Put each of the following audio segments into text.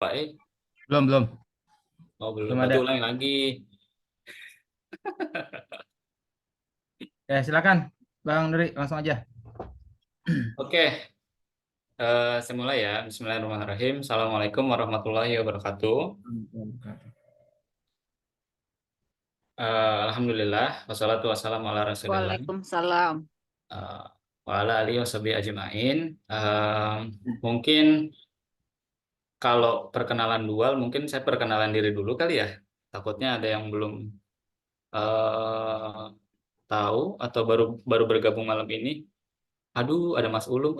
Pak Belum. Oh belum, Belum berarti ada. ulangi lagi. Ya, silakan Bang Nuri, langsung aja. Oke, saya mulai ya. Bismillahirrahmanirrahim. Assalamualaikum warahmatullahi wabarakatuh. Alhamdulillah, wassalatu wassalamu ala rasulillah. Waalaikumsalam. Eh, wa ala alihi washabihi ajma'in. Mungkin kalau perkenalan dual, mungkin saya perkenalan diri dulu kali ya. Takutnya ada yang belum eh, tahu atau baru baru bergabung malam ini. Aduh, ada Mas Ulum,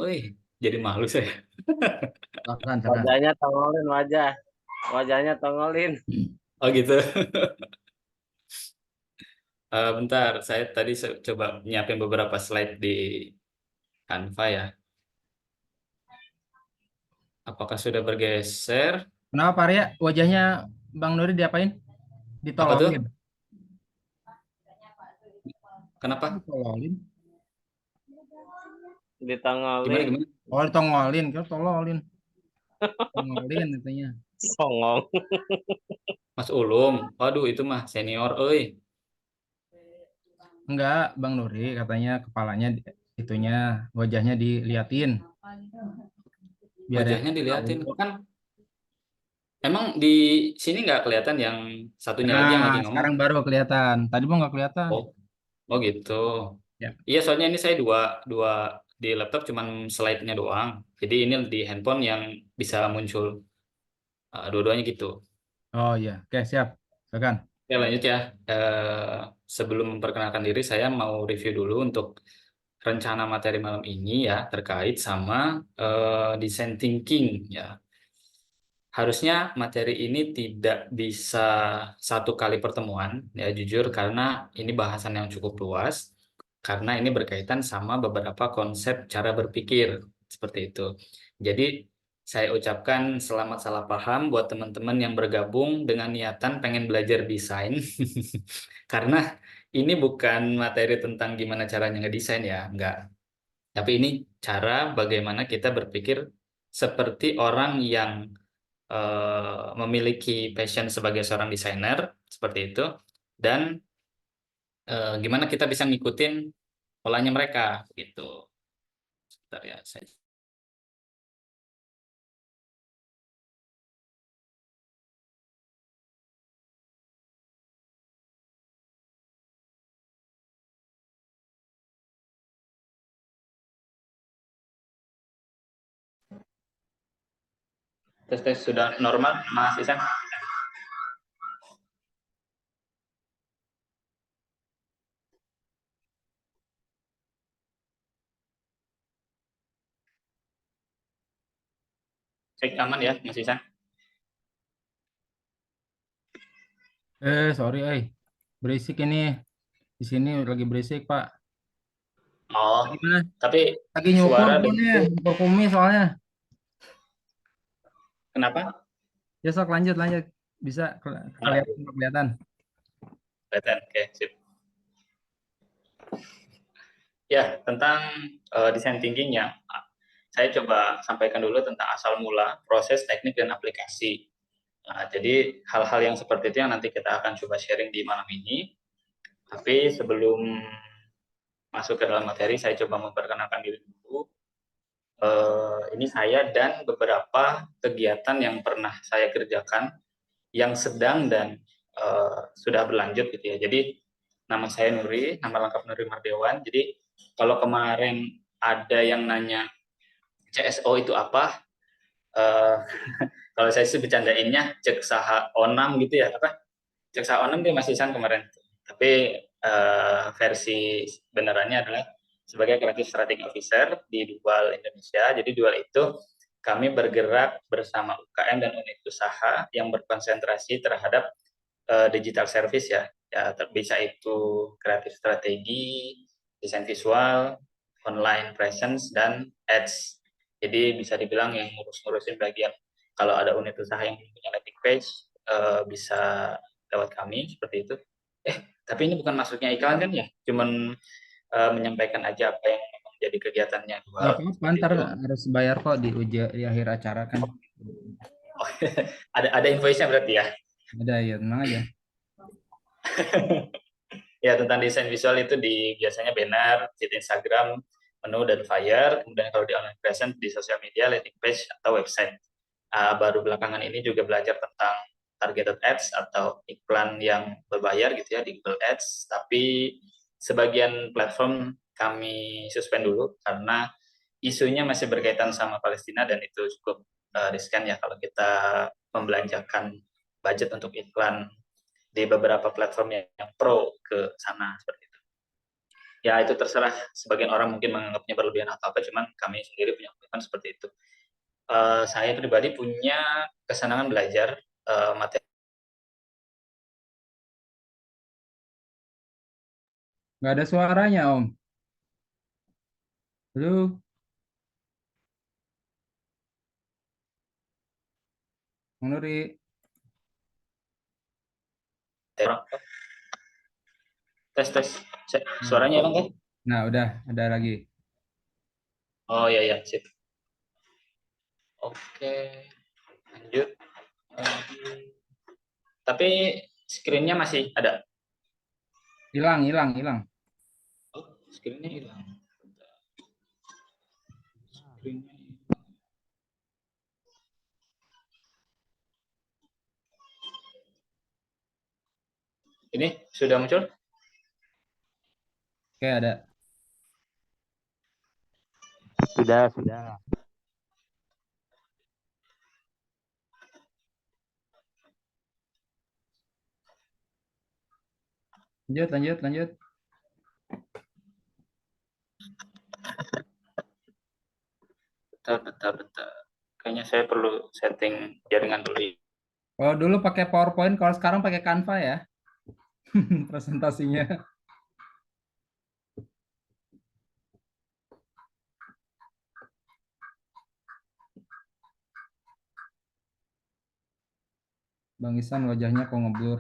jadi malu saya. Silakan. Wajahnya tongolin, wajahnya tongolin. Oh gitu. Bentar, saya tadi coba nyiapin beberapa slide di Canva ya. Apakah sudah bergeser? Kenapa Pak Arya? Wajahnya Bang Nuri diapain? Apa tuh? Ditolongin. Kenapa? Ditolongin. Ditongolin. Gimana? Oh, ditongolin, kan tololin. Tongolin katanya. Songong. Mas Ulum. Waduh, itu mah senior, Enggak, Bang Nuri katanya kepalanya itunya wajahnya diliatin biar yang Wajahnya diliatin. tahu. Kan emang di sini nggak kelihatan yang satunya lagi yang Nah, lagi ngomong? sekarang baru kelihatan. Tadi mau nggak kelihatan. Oh, oh gitu. Ya. Iya, soalnya ini saya dua, dua di laptop cuman slide-nya doang. Jadi ini di handphone yang bisa muncul dua-duanya gitu. Oh iya, oke siap. Silakan. Oke, lanjut ya. Sebelum memperkenalkan diri, saya mau review dulu untuk rencana materi malam ini ya, terkait sama design thinking ya. Harusnya materi ini tidak bisa satu kali pertemuan, ya jujur, karena ini bahasan yang cukup luas, karena ini berkaitan sama beberapa konsep cara berpikir, seperti itu. Jadi, saya ucapkan selamat salah paham buat teman-teman yang bergabung dengan niatan pengen belajar desain, karena ini bukan materi tentang gimana caranya ngedesain ya, enggak. Tapi ini cara bagaimana kita berpikir seperti orang yang memiliki passion sebagai seorang desainer seperti itu, dan gimana kita bisa ngikutin polanya mereka gitu. Sebentar ya, saya tes sudah normal Mas Isan. Cek aman ya Mas Isan. Sorry, berisik ini. Di sini lagi berisik, Pak. Oh, Gimana? tapi Lagi nyukur suara soalnya, begitu. nyukur kumis soalnya. Kenapa? Ya sok lanjut. Bisa kelihatan. Kelihatan. Oke, sip. Ya, tentang design thinking ya. Saya coba sampaikan dulu tentang asal mula, proses, teknik, dan aplikasi. Nah, jadi hal-hal yang seperti itu yang nanti kita akan coba sharing di malam ini. Tapi sebelum masuk ke dalam materi, saya coba memperkenalkan diri dulu. Ini saya dan beberapa kegiatan yang pernah saya kerjakan, yang sedang dan sudah berlanjut gitu ya. Jadi nama saya Nuri, nama lengkap Nuri Mardewan. Jadi kalau kemarin ada yang nanya CSO itu apa, kalau saya sih bercandainnya cek saha onam gitu ya, apa cek saha onam dia masih san kemarin. Tapi versi benerannya adalah sebagai Creative Strategy Officer di Dual Indonesia. Jadi Dual itu kami bergerak bersama UKM dan unit usaha yang berkonsentrasi terhadap digital service ya. Ya bisa itu kreatif strategi, desain visual, online presence, dan ads. Jadi bisa dibilang yang ngurus-ngurusin bagian kalau ada unit usaha yang punya landing page bisa lewat kami seperti itu. Tapi ini bukan masuknya iklan kan ya? Cuman menyampaikan aja apa yang menjadi kegiatannya Nggak Dual. apa-apa, ntar harus bayar kok di akhir acara kan. Ada invoice-nya berarti ya? Ada ya, tenang aja. Ya, tentang desain visual itu biasanya banner, feed Instagram, menu, dan flyer. Kemudian kalau di online presence, di sosial media, landing page, atau website. Baru belakangan ini juga belajar tentang targeted ads atau iklan yang berbayar gitu ya di Google Ads. Tapi sebagian platform kami suspend dulu karena isunya masih berkaitan sama Palestina dan itu cukup riskan ya kalau kita membelanjakan budget untuk iklan di beberapa platform yang pro ke sana seperti itu. Ya itu terserah, sebagian orang mungkin menganggapnya berlebihan atau apa, cuman kami sendiri punya komitmen seperti itu. Saya pribadi punya kesenangan belajar materi. Nggak ada suaranya, Om. Halo, Bang Nuri. Tes tes suaranya emang kan? Nah, udah ada lagi. Oh iya ya, sip. Oke, lanjut. Tapi screen-nya masih ada. Hilang. Oh, screen-nya hilang. Screen-nya hilang. Ini sudah muncul? Oke, ada. Sudah. Lanjut. Bentar. Kayaknya saya perlu setting jaringan dulu. Kalau dulu pakai PowerPoint, kalau sekarang pakai Canva ya. Presentasinya. Bang Isan wajahnya kok ngeblur.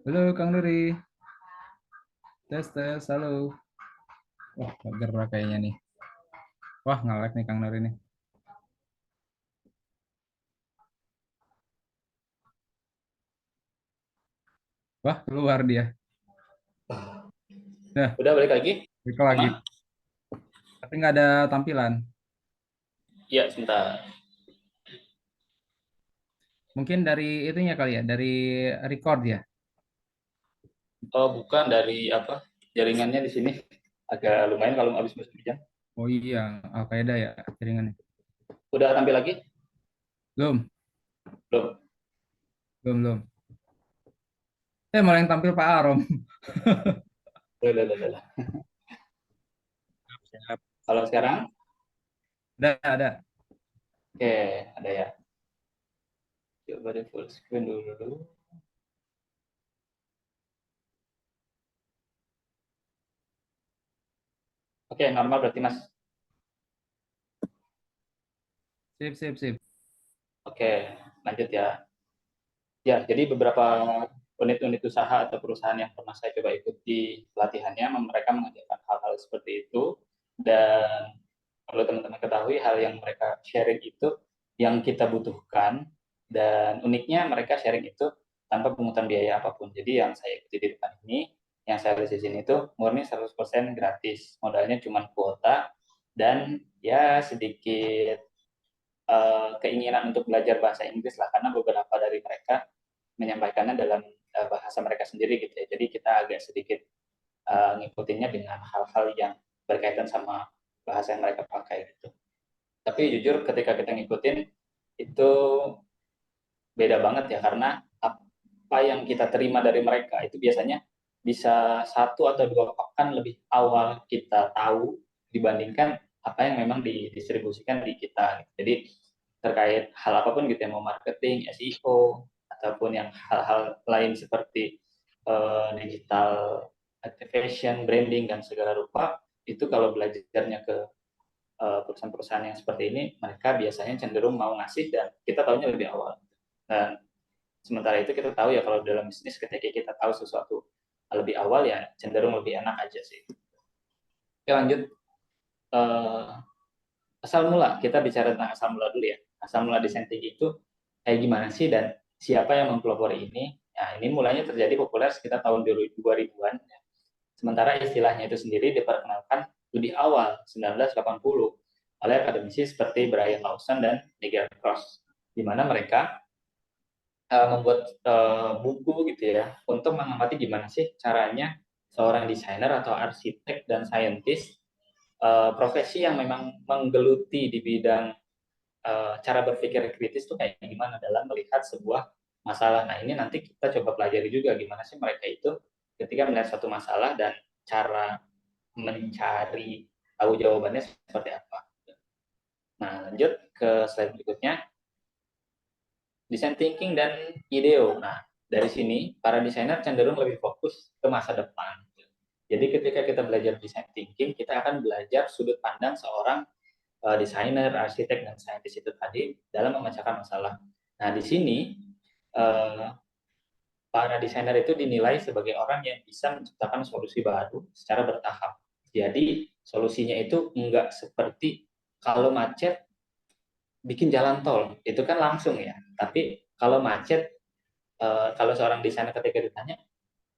Halo Kang Nuri. Tes, halo. Wah, nggak gerak kayaknya nih. Wah, nge-lag nih Kang Nuri nih. Wah, keluar dia. Nah, Udah balik lagi? balik lagi. Sama? Tapi nggak ada tampilan. Iya, sebentar. Mungkin dari itunya kali ya, dari record ya. Oh, bukan dari apa? Jaringannya di sini agak lumayan kalau habis musim hujan. Oh iya, Al-Qaeda ya jaringannya. Udah tampil lagi? Belum, Belum. belum. Malah yang tampil Pak Arom. Udah. Siap. Kalau sekarang? Ada. Oke, ada ya. Coba di full screen dulu. Oke, normal berarti Mas. Sip. Oke, lanjut ya. Ya, jadi beberapa unit-unit usaha atau perusahaan yang pernah saya coba ikuti pelatihannya, mereka mengajarkan hal-hal seperti itu. Dan perlu teman-teman ketahui, hal yang mereka sharing itu yang kita butuhkan. Dan uniknya mereka sharing itu tanpa pungutan biaya apapun. Jadi yang saya ikuti di depan ini, yang saya lihat di sini itu murni 100% gratis. Modalnya cuma kuota dan ya sedikit keinginan untuk belajar bahasa Inggris lah, karena beberapa dari mereka menyampaikannya dalam bahasa mereka sendiri gitu ya. Jadi kita agak sedikit ngikutinnya dengan hal-hal yang berkaitan sama bahasa yang mereka pakai gitu. Tapi jujur ketika kita ngikutin itu beda banget ya, karena apa yang kita terima dari mereka itu biasanya bisa 1 atau 2 pekan lebih awal kita tahu dibandingkan apa yang memang didistribusikan di kita. Jadi terkait hal apapun gitu ya, mau marketing, SEO, ataupun yang hal-hal lain seperti digital activation, branding, dan segala rupa, itu kalau belajarnya ke perusahaan-perusahaan yang seperti ini, mereka biasanya cenderung mau ngasih dan kita tahunya lebih awal. Dan sementara itu kita tahu ya kalau dalam bisnis ketika kita tahu sesuatu lebih awal ya cenderung lebih enak aja sih. Oke, lanjut. Eh, Asal mula, kita bicara tentang asal mula dulu ya. Asal mula desain thinking itu kayak gimana sih dan siapa yang mempelopori ini? Nah, ini mulanya terjadi populer sekitar tahun 2000-an. Sementara istilahnya itu sendiri diperkenalkan lebih awal, 1980, oleh akademisi seperti Brian Lawson dan Nigel Cross, di mana mereka membuat buku gitu ya, untuk mengamati gimana sih caranya seorang desainer atau arsitek dan saintis, profesi yang memang menggeluti di bidang cara berpikir kritis tuh kayak gimana dalam melihat sebuah masalah. Nah, ini nanti kita coba pelajari juga gimana sih mereka itu ketika melihat satu masalah dan cara mencari tahu jawabannya seperti apa. Nah, lanjut ke slide berikutnya, design thinking dan IDEO. Nah, dari sini para desainer cenderung lebih fokus ke masa depan. Jadi ketika kita belajar design thinking, kita akan belajar sudut pandang seorang desainer, arsitek, dan saintis itu tadi dalam memecahkan masalah. Nah, di sini uh, para desainer itu dinilai sebagai orang yang bisa menciptakan solusi baru secara bertahap. Jadi, solusinya itu enggak seperti kalau macet bikin jalan tol, itu kan langsung ya. Tapi kalau macet, kalau seorang desainer ketika ditanya,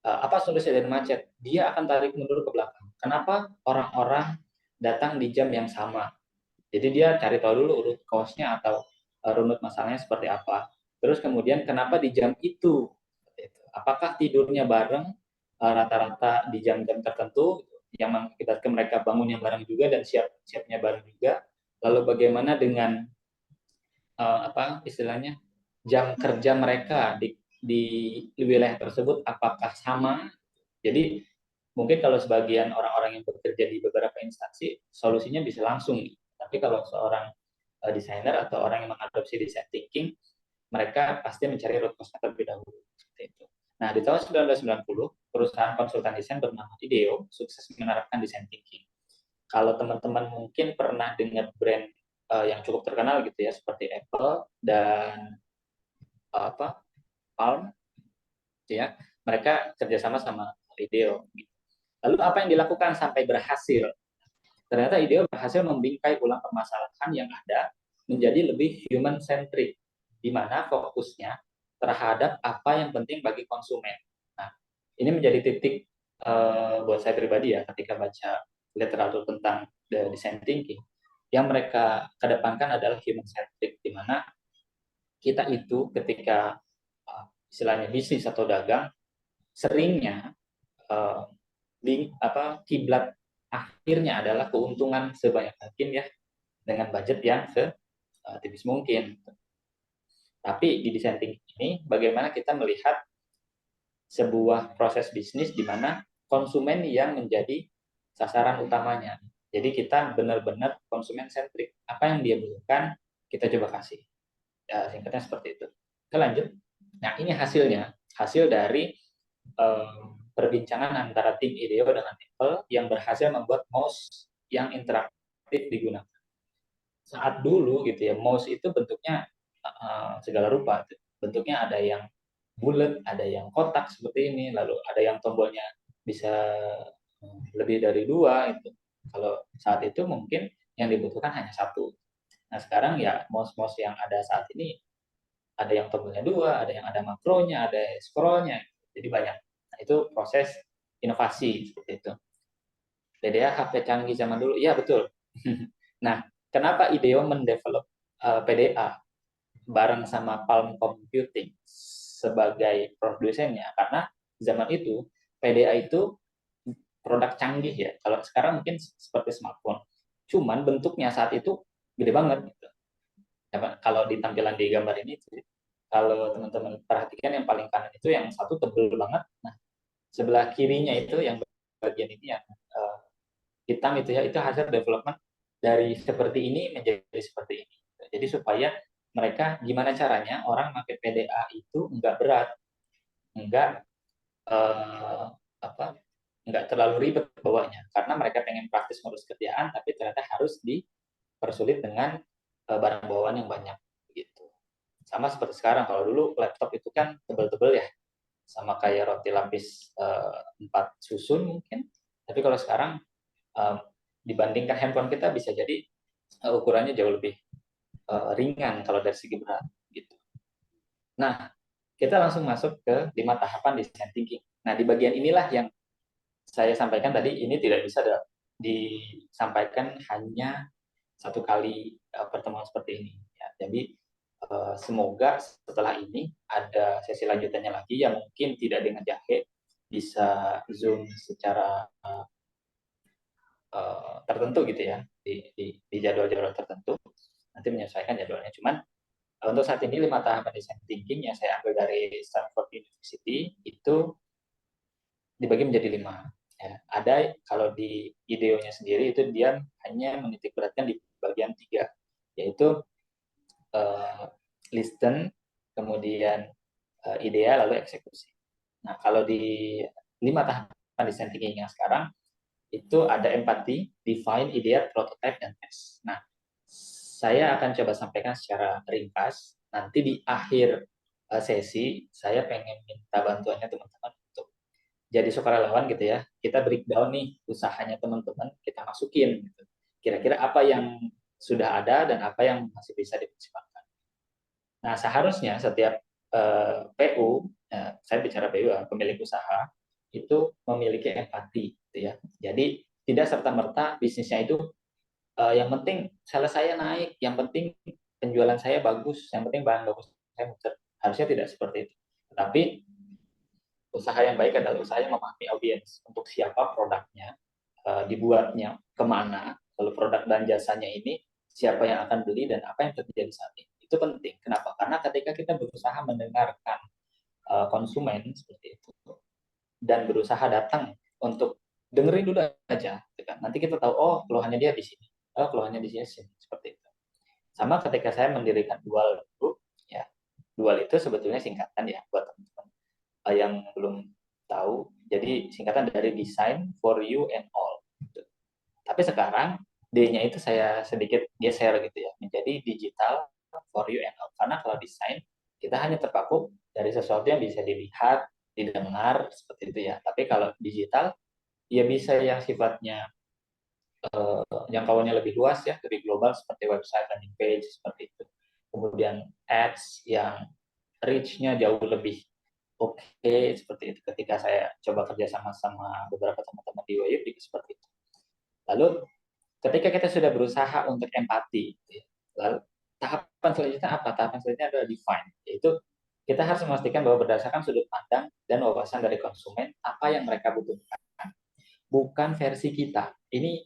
apa solusi dari macet? Dia akan tarik mundur ke belakang. Kenapa orang-orang datang di jam yang sama? Jadi dia cari tahu dulu urut kaosnya atau runut masalahnya seperti apa. Terus kemudian kenapa di jam itu? Apakah tidurnya bareng rata-rata di jam-jam tertentu yang mengakibatkan mereka bangunnya bareng juga dan siapnya bareng juga. Lalu bagaimana dengan apa istilahnya jam kerja mereka di wilayah tersebut apakah sama? Jadi mungkin kalau sebagian orang-orang yang bekerja di beberapa instansi solusinya bisa langsung, tapi kalau seorang desainer atau orang yang mengadopsi design thinking, mereka pasti mencari root cause terlebih dahulu. Seperti itu. Nah, di tahun 1990, perusahaan konsultan desain bernama IDEO sukses menerapkan design thinking. Kalau teman-teman mungkin pernah dengar brand yang cukup terkenal gitu ya, seperti Apple dan apa Palm, gitu ya, mereka kerjasama sama IDEO. Lalu apa yang dilakukan sampai berhasil? Ternyata IDEO berhasil membingkai ulang permasalahan yang ada menjadi lebih human centric, di mana fokusnya terhadap apa yang penting bagi konsumen. Nah, ini menjadi titik buat saya pribadi ya ketika baca literatur tentang the design thinking. Yang mereka kedepankan adalah human centric, di mana kita itu ketika istilahnya bisnis atau dagang seringnya uh, kiblat akhirnya adalah keuntungan sebanyak mungkin ya dengan budget yang setipis mungkin. Tapi di design thinking ini bagaimana kita melihat sebuah proses bisnis di mana konsumen yang menjadi sasaran utamanya. Jadi kita benar-benar konsumen sentrik. Apa yang dia butuhkan kita coba kasih. Ya, singkatnya seperti itu. Kita lanjut. Nah, ini hasilnya. Hasil dari perbincangan antara tim IDEO dengan Apple yang berhasil membuat mouse yang interaktif digunakan. Saat dulu gitu ya, mouse itu bentuknya segala rupa. Bentuknya ada yang bulat, ada yang kotak seperti ini, lalu ada yang tombolnya bisa lebih dari dua. Itu. Kalau saat itu mungkin yang dibutuhkan hanya satu. Nah sekarang ya mouse-mouse yang ada saat ini ada yang tombolnya dua, ada yang ada makronya, ada scrollnya, jadi banyak. Nah itu proses inovasi seperti itu. PDA HP canggih zaman dulu, iya betul. Nah kenapa IDEO mendevelop PDA bareng sama Palm Computing sebagai produsennya? Karena zaman itu PDA itu produk canggih ya. Kalau sekarang mungkin seperti smartphone. Cuman bentuknya saat itu gede banget gitu. Kalau di tampilan di gambar ini, kalau teman-teman perhatikan yang paling kanan itu yang satu tebel banget. Nah, sebelah kirinya itu yang bagian ini yang hitam itu ya, itu hasil development dari seperti ini menjadi seperti ini. Jadi supaya mereka gimana caranya orang pakai PDA itu enggak berat, enggak apa nggak terlalu ribet bawanya karena mereka pengen praktis ngurus kerjaan tapi ternyata harus dipersulit dengan barang bawaan yang banyak gitu. Sama seperti sekarang, kalau dulu laptop itu kan tebel-tebel ya, sama kayak roti lapis 4 susun mungkin, tapi kalau sekarang dibandingkan handphone kita bisa jadi ukurannya jauh lebih ringan kalau dari segi berat gitu. Nah, kita langsung masuk ke 5 tahapan design thinking. Nah, di bagian inilah yang saya sampaikan tadi, ini tidak bisa disampaikan hanya satu kali pertemuan seperti ini. Ya, jadi semoga setelah ini ada sesi lanjutannya lagi yang mungkin tidak dengan Jahe, bisa Zoom secara tertentu gitu ya, di jadwal-jadwal tertentu, nanti menyesuaikan jadwalnya. Cuman untuk saat ini 5 tahapan design thinking yang saya ambil dari Stanford University itu dibagi menjadi 5. Ya, ada kalau di IDEO-nya sendiri itu dia hanya menitik beratkan di bagian 3, yaitu listen, kemudian idea, lalu eksekusi. Nah, kalau di 5 tahapan design thinking yang sekarang itu ada empati, define, ideate, prototype, dan test. Nah, saya akan coba sampaikan secara ringkas. Nanti di akhir sesi, saya pengen minta bantuannya teman-teman untuk jadi sukarelawan gitu ya. Kita breakdown nih usahanya teman-teman, kita masukin gitu. Kira-kira apa yang sudah ada dan apa yang masih bisa dipersiapkan. Nah, seharusnya setiap PU, saya bicara PU, pemilik usaha, itu memiliki empati, gitu ya. Jadi tidak serta-merta bisnisnya itu yang penting sales saya naik, yang penting penjualan saya bagus, yang penting bahan bagus saya muter. Harusnya tidak seperti itu. Tetapi usaha yang baik adalah usaha yang memahami audiens untuk siapa produknya, dibuatnya kemana, lalu produk dan jasanya ini siapa yang akan beli dan apa yang terjadi saat ini. Itu penting. Kenapa? Karena ketika kita berusaha mendengarkan konsumen seperti itu dan berusaha datang untuk dengerin dulu aja, gitu kan. Nanti kita tahu oh keluhannya dia di sini, oh keluhannya di sini seperti itu. Sama ketika saya mendirikan Dual itu, ya Dual itu sebetulnya singkatan ya buat teman-teman yang belum tahu. Jadi singkatan dari Design for You and All. Gitu. Tapi sekarang D-nya itu saya sedikit geser gitu ya, menjadi Digital for You and All. Karena kalau desain kita hanya terpaku dari sesuatu yang bisa dilihat, didengar seperti itu ya. Tapi kalau digital ya bisa yang sifatnya jangkauannya lebih luas ya, lebih global seperti website, landing page seperti itu. Kemudian ads yang reach-nya jauh lebih oke, seperti itu. Ketika saya coba kerja sama beberapa teman-teman di WIUP juga seperti itu. Lalu ketika kita sudah berusaha untuk empati, gitu ya, lalu tahapan selanjutnya apa? Tahapan selanjutnya adalah define, yaitu kita harus memastikan bahwa berdasarkan sudut pandang dan wawasan dari konsumen, apa yang mereka butuhkan, bukan versi kita. Ini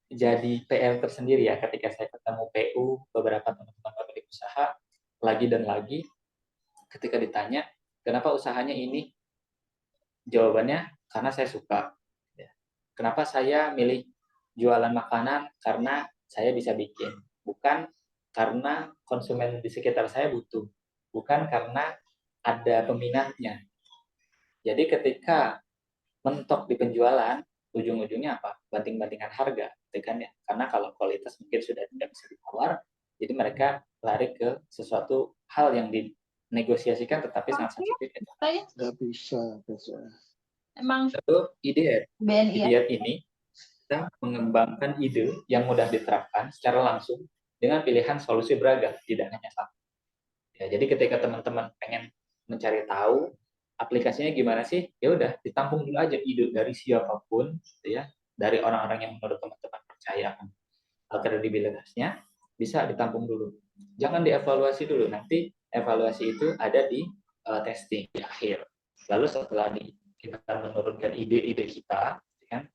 jadi PR tersendiri ya, ketika saya ketemu PU, beberapa teman-teman pemilik usaha, lagi dan lagi, ketika ditanya, kenapa usahanya ini? Jawabannya, karena saya suka. Kenapa saya milih jualan makanan? Karena saya bisa bikin. Bukan karena konsumen di sekitar saya butuh. Bukan karena ada peminatnya. Jadi ketika mentok di penjualan, ujung-ujungnya apa? Banting-bantingan harga, kan ya? Karena kalau kualitas mungkin sudah tidak bisa ditawar, jadi mereka lari ke sesuatu hal yang dinegosiasikan tetapi sangat sensitif. Nggak bisa. Emang lalu ideat ini kita mengembangkan ide yang mudah diterapkan secara langsung dengan pilihan solusi beragam, tidak hanya satu. Ya, jadi ketika teman-teman pengen mencari tahu aplikasinya gimana sih, ya udah ditampung dulu aja ide dari siapapun, gitu ya, dari orang-orang yang menurut teman-teman percaya akan kredibilitasnya, bisa ditampung dulu. Jangan dievaluasi dulu, nanti evaluasi itu ada di testing di akhir. Lalu setelah kita menurunkan ide-ide kita, kan,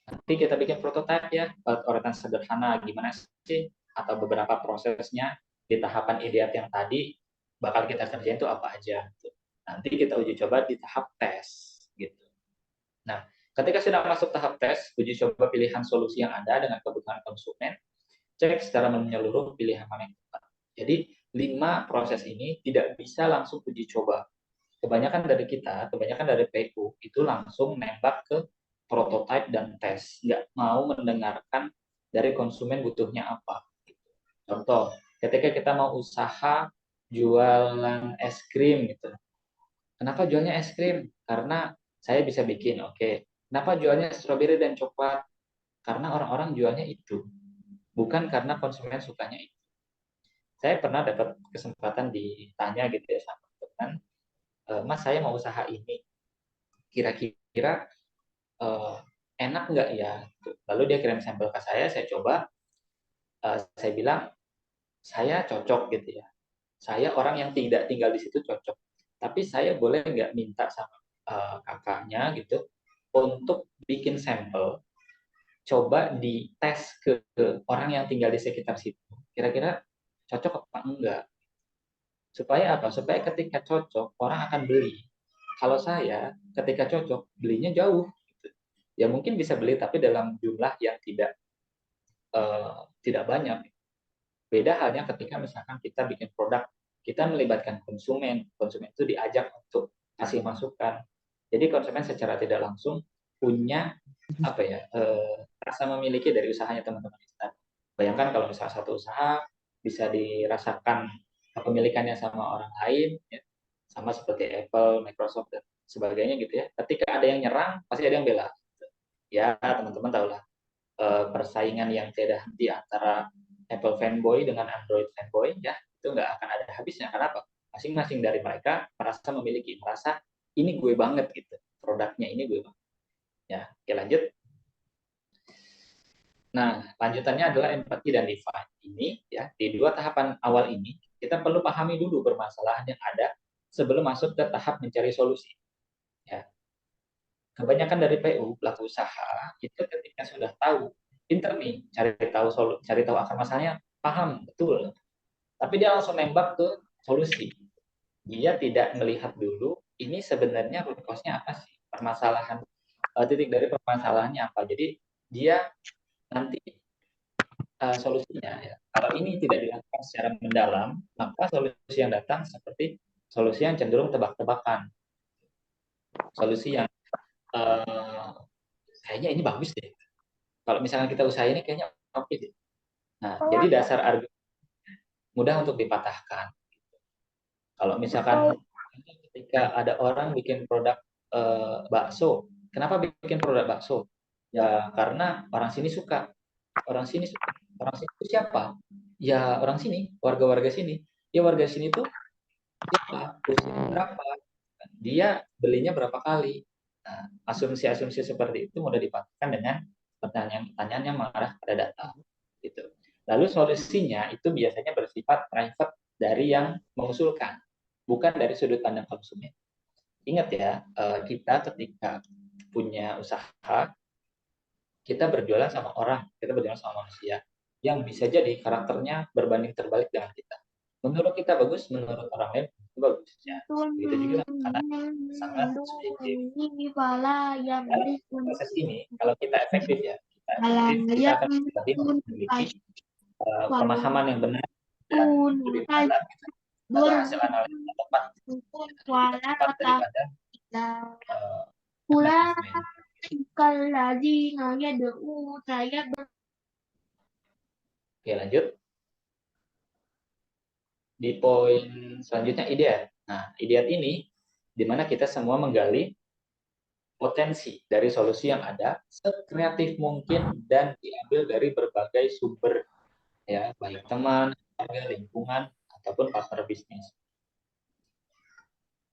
nanti kita bikin prototipe ya, urutan sederhana gimana sih, atau beberapa prosesnya di tahapan ideat yang tadi bakal kita kerjain itu apa aja. Nanti kita uji coba di tahap tes, gitu. Nah, ketika sudah masuk tahap tes, uji coba pilihan solusi yang ada dengan kebutuhan konsumen, cek secara menyeluruh pilihan mana yang tepat. Jadi 5 proses ini tidak bisa langsung uji coba. Kebanyakan dari kita, kebanyakan dari PU itu langsung nembak ke prototype dan tes, nggak mau mendengarkan dari konsumen butuhnya apa. Contoh, ketika kita mau usaha jualan es krim gitu, kenapa jualnya es krim? Karena saya bisa bikin, oke. Kenapa jualnya stroberi dan coklat? karena orang-orang jualnya itu, bukan karena konsumen sukanya itu. Saya pernah dapat kesempatan ditanya gitu ya sama teman, Mas saya mau usaha ini, kira-kira enak nggak ya? Lalu dia kirim sampel ke saya coba, saya bilang saya cocok gitu ya. Saya orang yang tidak tinggal di situ cocok. Tapi saya boleh nggak minta sama kakaknya gitu untuk bikin sampel, coba dites ke orang yang tinggal di sekitar situ. Kira-kira cocok apa enggak? Supaya apa? Supaya ketika cocok orang akan beli. Kalau saya ketika cocok belinya jauh. Gitu. Ya mungkin bisa beli tapi dalam jumlah yang tidak banyak. Beda halnya ketika misalkan kita bikin produk, kita melibatkan konsumen, konsumen itu diajak untuk kasih masukan. Jadi konsumen secara tidak langsung punya apa ya rasa memiliki dari usahanya teman-teman kita. Bayangkan kalau misalnya satu usaha bisa dirasakan kepemilikannya sama orang lain, ya, sama seperti Apple, Microsoft dan sebagainya gitu ya. Ketika ada yang nyerang, pasti ada yang bela. Ya teman-teman tahulah persaingan yang tidak henti antara Apple fanboy dengan Android fanboy ya itu nggak akan ada habisnya. Kenapa? Masing-masing dari mereka merasa ini gue banget gitu, produknya ini gue banget. Ya, oke lanjut. Nah, lanjutannya adalah empati dan define. Ini ya di dua tahapan awal ini kita perlu pahami dulu permasalahan yang ada sebelum masuk ke tahap mencari solusi. Ya, kebanyakan dari PU pelaku usaha itu ketika sudah tahu pinter nih cari tahu akar masalahnya paham betul tapi dia langsung nembak ke solusi. Dia tidak melihat dulu ini sebenarnya root cause-nya apa sih, permasalahan titik dari permasalahannya apa. Jadi dia nanti solusinya ya kalau ini tidak dilakukan secara mendalam maka solusi yang datang seperti solusi yang cenderung tebak-tebakan, solusi yang kayaknya ini bagus deh. Kalau misalnya kita usaha ini kayaknya oke deh. Nah, jadi dasar argumen mudah untuk dipatahkan. Kalau misalkan ketika ada orang bikin produk bakso, kenapa bikin produk bakso? Ya karena orang sini suka. Orang sini suka. Orang sini itu siapa? Ya orang sini, warga-warga sini. Ya warga sini tuh siapa? Usia berapa? Dia belinya berapa kali? Nah, asumsi-asumsi seperti itu mudah dipatahkan dengan pertanyaan-pertanyaan yang mengarah pada data. Gitu. Lalu solusinya itu biasanya bersifat private dari yang mengusulkan, bukan dari sudut pandang konsumen. Ingat ya, kita ketika punya usaha, kita berjualan sama orang, kita berjualan sama manusia yang bisa jadi karakternya berbanding terbalik dengan kita. Menurut kita bagus, menurut orang lain itu bagus. Ya, begitu juga karena sangat subjektif. Dan proses ini, kalau kita efektif ya, kita akan lebih memiliki pemahaman yang benar dan lebih mendalam gitu, atau hasil analisis yang tepat lebih tepat daripada manajemen. Oke lanjut di poin selanjutnya ideat. Nah ideat ini di mana kita semua menggali potensi dari solusi yang ada sekreatif mungkin dan diambil dari berbagai sumber ya baik teman, keluarga, lingkungan ataupun partner bisnis.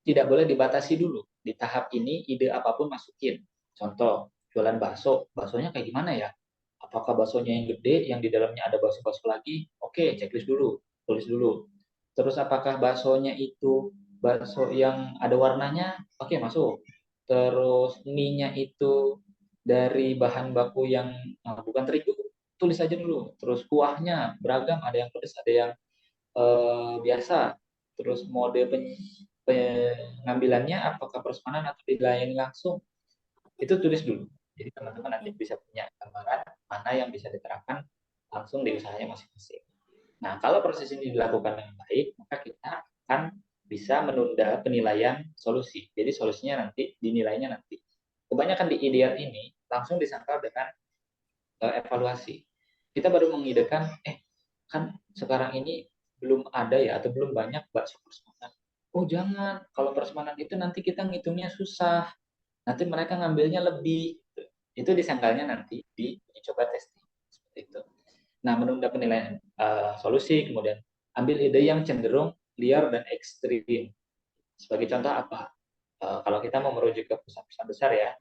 Tidak boleh dibatasi dulu. Di tahap ini ide apapun masukin. Contoh, jualan bakso. Baksonya kayak gimana ya? Apakah baksonya yang gede, yang di dalamnya ada bakso-bakso lagi? Oke, checklist dulu. Tulis dulu. Terus apakah baksonya itu bakso yang ada warnanya? Oke, masuk. Terus mie-nya itu dari bahan baku yang bukan terigu? Tulis aja dulu. Terus kuahnya beragam, ada yang pedas, ada yang biasa. Terus mode pengambilannya apakah pesanan atau dilayani langsung itu tulis dulu. Jadi teman-teman nanti bisa punya gambaran mana yang bisa diterapkan langsung di usahanya masing-masing. Nah, kalau proses ini dilakukan dengan baik, maka kita akan bisa menunda penilaian solusi. Jadi solusinya nanti dinilainya nanti. Kebanyakan di ideal ini langsung disangkal dengan evaluasi. Kita baru mengidekan, kan sekarang ini belum ada ya atau belum banyak bakso prasmanan. Oh jangan, kalau prasmanan itu nanti kita ngitungnya susah. Nanti mereka ngambilnya lebih. itu disangkalnya nanti di uji coba testing seperti itu. Nah, menunda penilaian solusi, kemudian ambil ide yang cenderung liar dan ekstrim. Sebagai contoh apa? Kalau kita mau merujuk ke perusahaan-perusahaan besar ya,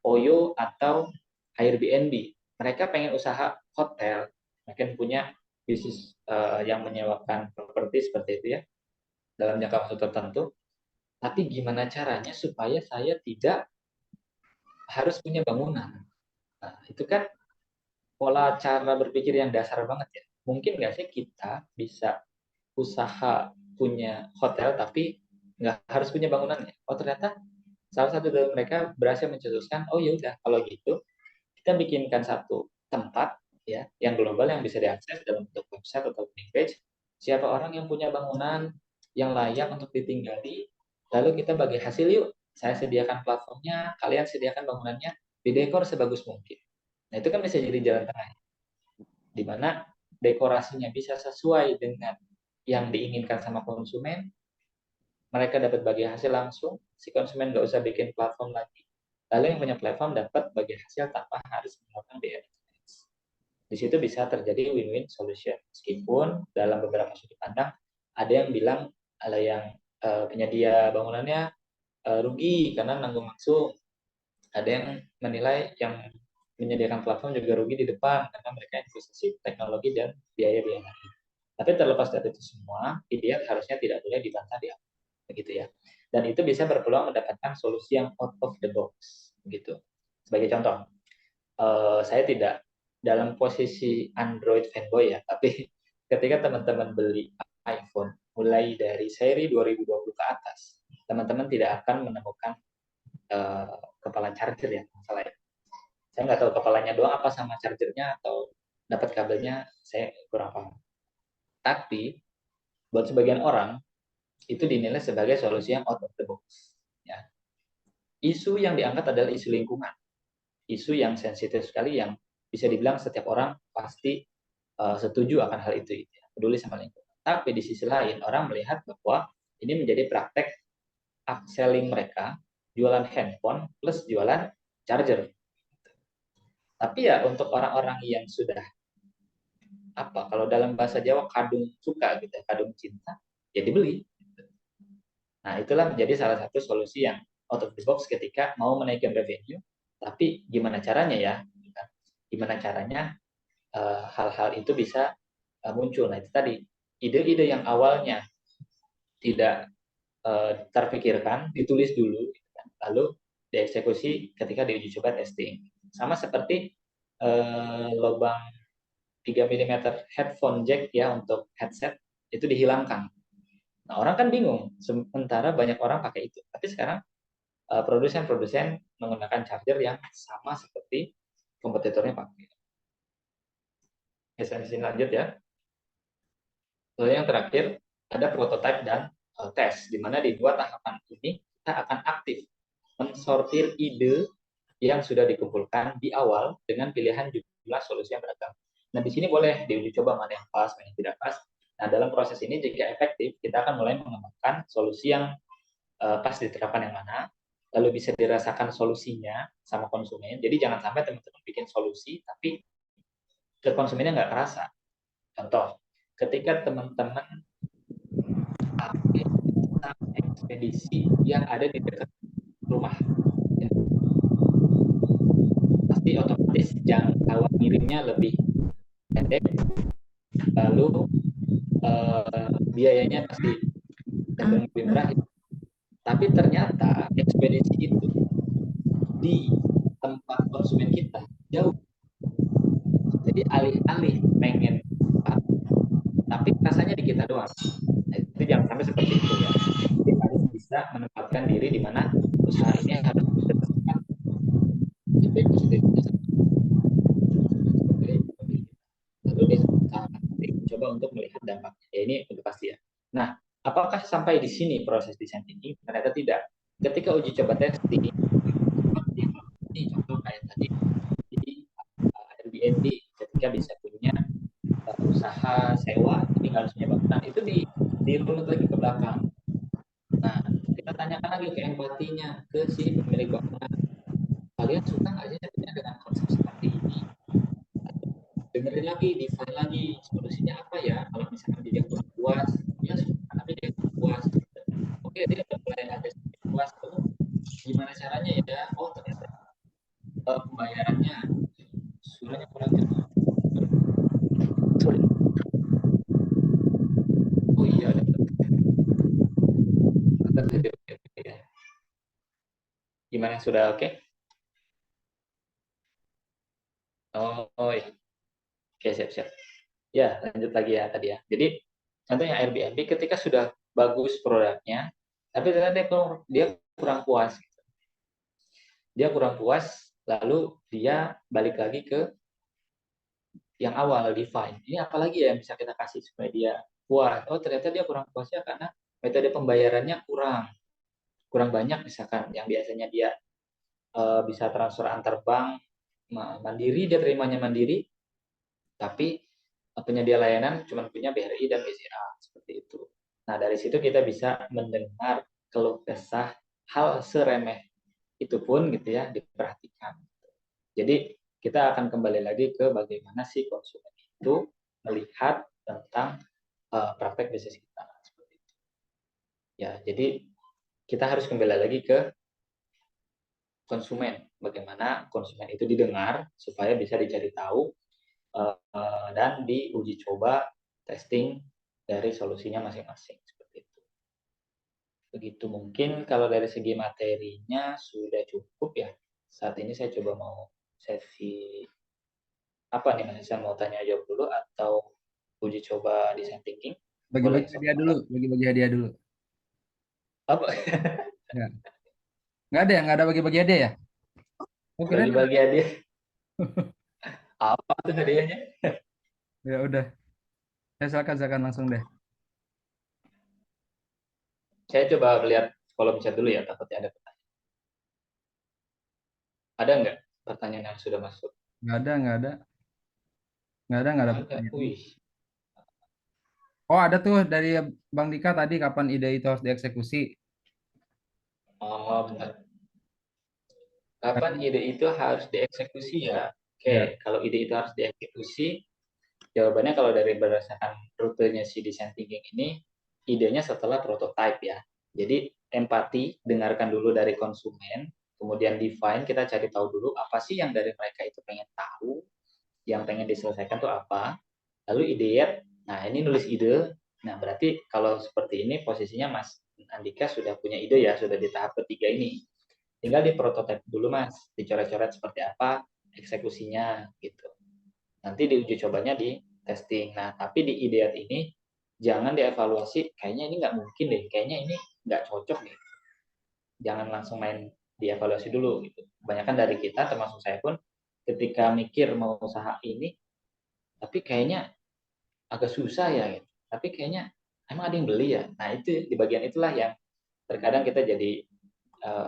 OYO atau Airbnb, mereka pengen usaha hotel, mereka punya bisnis yang menyewakan properti seperti itu ya, dalam jangka waktu tertentu. Tapi gimana caranya supaya saya tidak harus punya bangunan? Nah, itu kan pola cara berpikir yang dasar banget ya. Mungkin nggak sih kita bisa usaha punya hotel tapi nggak harus punya bangunannya? Oh ternyata salah satu dari mereka berhasil mencetuskan, oh ya udah kalau gitu kita bikinkan satu tempat ya yang global yang bisa diakses dalam bentuk website atau landing page. Siapa orang yang punya bangunan yang layak untuk ditinggali, lalu kita bagi hasil yuk. Saya sediakan platformnya, kalian sediakan bangunannya, didekor sebagus mungkin. Nah itu kan bisa jadi jalan tengah, di mana dekorasinya bisa sesuai dengan yang diinginkan sama konsumen, mereka dapat bagi hasil langsung, si konsumen nggak usah bikin platform lagi, lalu yang punya platform dapat bagi hasil tanpa harus melakukan biaya. Di situ bisa terjadi win-win solution. Meskipun dalam beberapa sudut pandang ada yang bilang ada yang penyedia bangunannya rugi karena nanggung langsung. Ada yang menilai yang menyediakan platform juga rugi di depan karena mereka investasi teknologi dan biaya-biaya lain. Tapi terlepas dari itu semua, ideal harusnya tidak boleh dibantah di awal, begitu ya. Dan itu bisa berpeluang mendapatkan solusi yang out of the box, begitu. Sebagai contoh, saya tidak dalam posisi Android fanboy ya, tapi ketika teman-teman beli iPhone mulai dari seri 2020 ke atas, teman-teman tidak akan menemukan kepala charger ya, masalah ya. Saya nggak tahu kepalanya doang apa sama chargernya atau dapat kabelnya, saya kurang paham. Tapi buat sebagian orang itu dinilai sebagai solusi yang out of the box. Ya. Isu yang diangkat adalah isu lingkungan, isu yang sensitif sekali yang bisa dibilang setiap orang pasti setuju akan hal itu, ya, peduli sama lingkungan. Tapi di sisi lain orang melihat bahwa ini menjadi praktek upselling mereka, jualan handphone plus jualan charger. Tapi ya untuk orang-orang yang sudah apa kalau dalam bahasa Jawa kadung suka gitu, kadung cinta, ya dibeli. Nah, itulah menjadi salah satu solusi yang out of the box ketika mau menaikkan revenue, tapi gimana caranya ya? Gimana caranya hal-hal itu bisa muncul. Nah, itu tadi ide-ide yang awalnya tidak terpikirkan, ditulis dulu, lalu dieksekusi ketika diuji coba testing. Sama seperti lubang 3 mm headphone jack ya untuk headset itu dihilangkan. Nah, orang kan bingung, sementara banyak orang pakai itu. Tapi sekarang produsen-produsen menggunakan charger yang sama seperti kompetitornya pakai. Sini lanjut ya. Lalu yang terakhir ada prototype dan tes, di mana di dua tahapan ini kita akan aktif mensortir ide yang sudah dikumpulkan di awal dengan pilihan jumlah solusi yang beragam. Nah, di sini boleh diuji coba mana yang pas, mana yang tidak pas. Nah, dalam proses ini jika efektif, kita akan mulai mengembangkan solusi yang pas diterapkan yang mana, lalu bisa dirasakan solusinya sama konsumen. Jadi jangan sampai teman-teman bikin solusi, tapi ke konsumennya nggak kerasa. Contoh, ketika teman-teman pakai ekspedisi yang ada di dekat rumah, ya, pasti otomatis jangkauan ngirimnya lebih pendek, lalu biayanya pasti lebih murah. Tapi ternyata ekspedisi itu di tempat konsumen kita jauh. Jadi alih-alih pengen tapi rasanya di kita doang. Nah, itu jangan sampai seperti itu ya. Jadi harus bisa menempatkan diri di mana usaha ini harus berdasarkan feedback positifnya sebagai pemilik. Lalu coba untuk melihat dampaknya. Ya, ini udah pasti ya. Nah, apakah sampai di sini proses desain thinking? Ternyata tidak. Ketika uji coba testing, ini contoh kayak tadi di Airbnb, ketika bisa punya usaha sewa, tapi nggak harus punya bangunan, itu dirunut lagi ke belakang. Nah, kita tanyakan lagi ke empatinya ke si pemilik bangunan. kalian suka nggak sih dengan konsep seperti ini? Dengerin lagi, define lagi solusinya apa ya kalau misalkan dia kurang puas, dia suka tapi dia kurang puas. Oke, dia udah mulai ada sedikit puas, lalu gimana caranya ya? Oh ternyata pembayarannya suratnya kurang jelas. Sorry. Oh iya, oke. Gimana, sudah oke? Oh iya. Oke, siap-siap. Ya, lanjut lagi ya tadi ya. Jadi, contohnya Airbnb ketika sudah bagus produknya, tapi ternyata dia kurang puas. Dia kurang puas, lalu dia balik lagi ke yang awal, define. Ini apalagi ya yang bisa kita kasih supaya dia puas. Oh, ternyata dia kurang puasnya karena metode pembayarannya kurang banyak misalkan. Yang biasanya dia bisa transfer antar bank, mandiri, dia terimanya mandiri, tapi penyedia layanan cuma punya BRI dan BCA seperti itu. Nah, dari situ kita bisa mendengar keluh kesah hal seremeh itu pun gitu ya diperhatikan. Jadi kita akan kembali lagi ke bagaimana sih konsumen itu melihat tentang praktek bisnis kita seperti itu. Ya, jadi kita harus kembali lagi ke konsumen. Bagaimana konsumen itu didengar supaya bisa dicari tahu dan diuji coba testing dari solusinya masing-masing seperti itu. Begitu mungkin kalau dari segi materinya sudah cukup ya. Saat ini saya coba mau sesi apa nih Mas Isan, mau tanya jawab dulu atau uji coba design thinking? Boleh Bagi-bagi hadiah dulu, sama-sama. bagi-bagi hadiah dulu. Apa? Ya. Nggak ada bagi-bagi hadiah ya? Oh, kirain ada. Bagi-bagi hadiah. Apa tuh hadiahnya? Ya udah, saya silakan langsung deh. Saya coba lihat kolom chat dulu ya, takutnya ada pertanyaan. Ada nggak pertanyaan yang sudah masuk? Nggak ada Ada. pertanyaan. Wih. Oh, ada tuh dari Bang Dika tadi, kapan ide itu harus dieksekusi? Oh, benar. Kapan ide itu harus dieksekusi ya? Ya, Oke, kalau ide itu harus dieksekusi, jawabannya kalau dari berdasarkan rutenya si design thinking ini, idenya setelah prototype ya. Jadi empati, dengarkan dulu dari konsumen, kemudian define, kita cari tahu dulu apa sih yang dari mereka itu pengen tahu, yang pengen diselesaikan tuh apa. Lalu ide, nah ini nulis ide. Nah berarti kalau seperti ini posisinya Mas Andika sudah punya ide ya, sudah di tahap ketiga ini. Tinggal di prototype dulu Mas, dicoret-coret seperti apa eksekusinya gitu. Nanti diuji cobanya di testing. Nah, tapi di ideat ini jangan dievaluasi, kayaknya ini nggak mungkin deh, kayaknya ini nggak cocok deh. Jangan langsung main dievaluasi dulu gitu. Kebanyakan dari kita, termasuk saya pun, ketika mikir mau usaha ini, tapi kayaknya agak susah ya, gitu. Tapi kayaknya emang ada yang beli ya. Nah, itu di bagian itulah yang terkadang kita jadi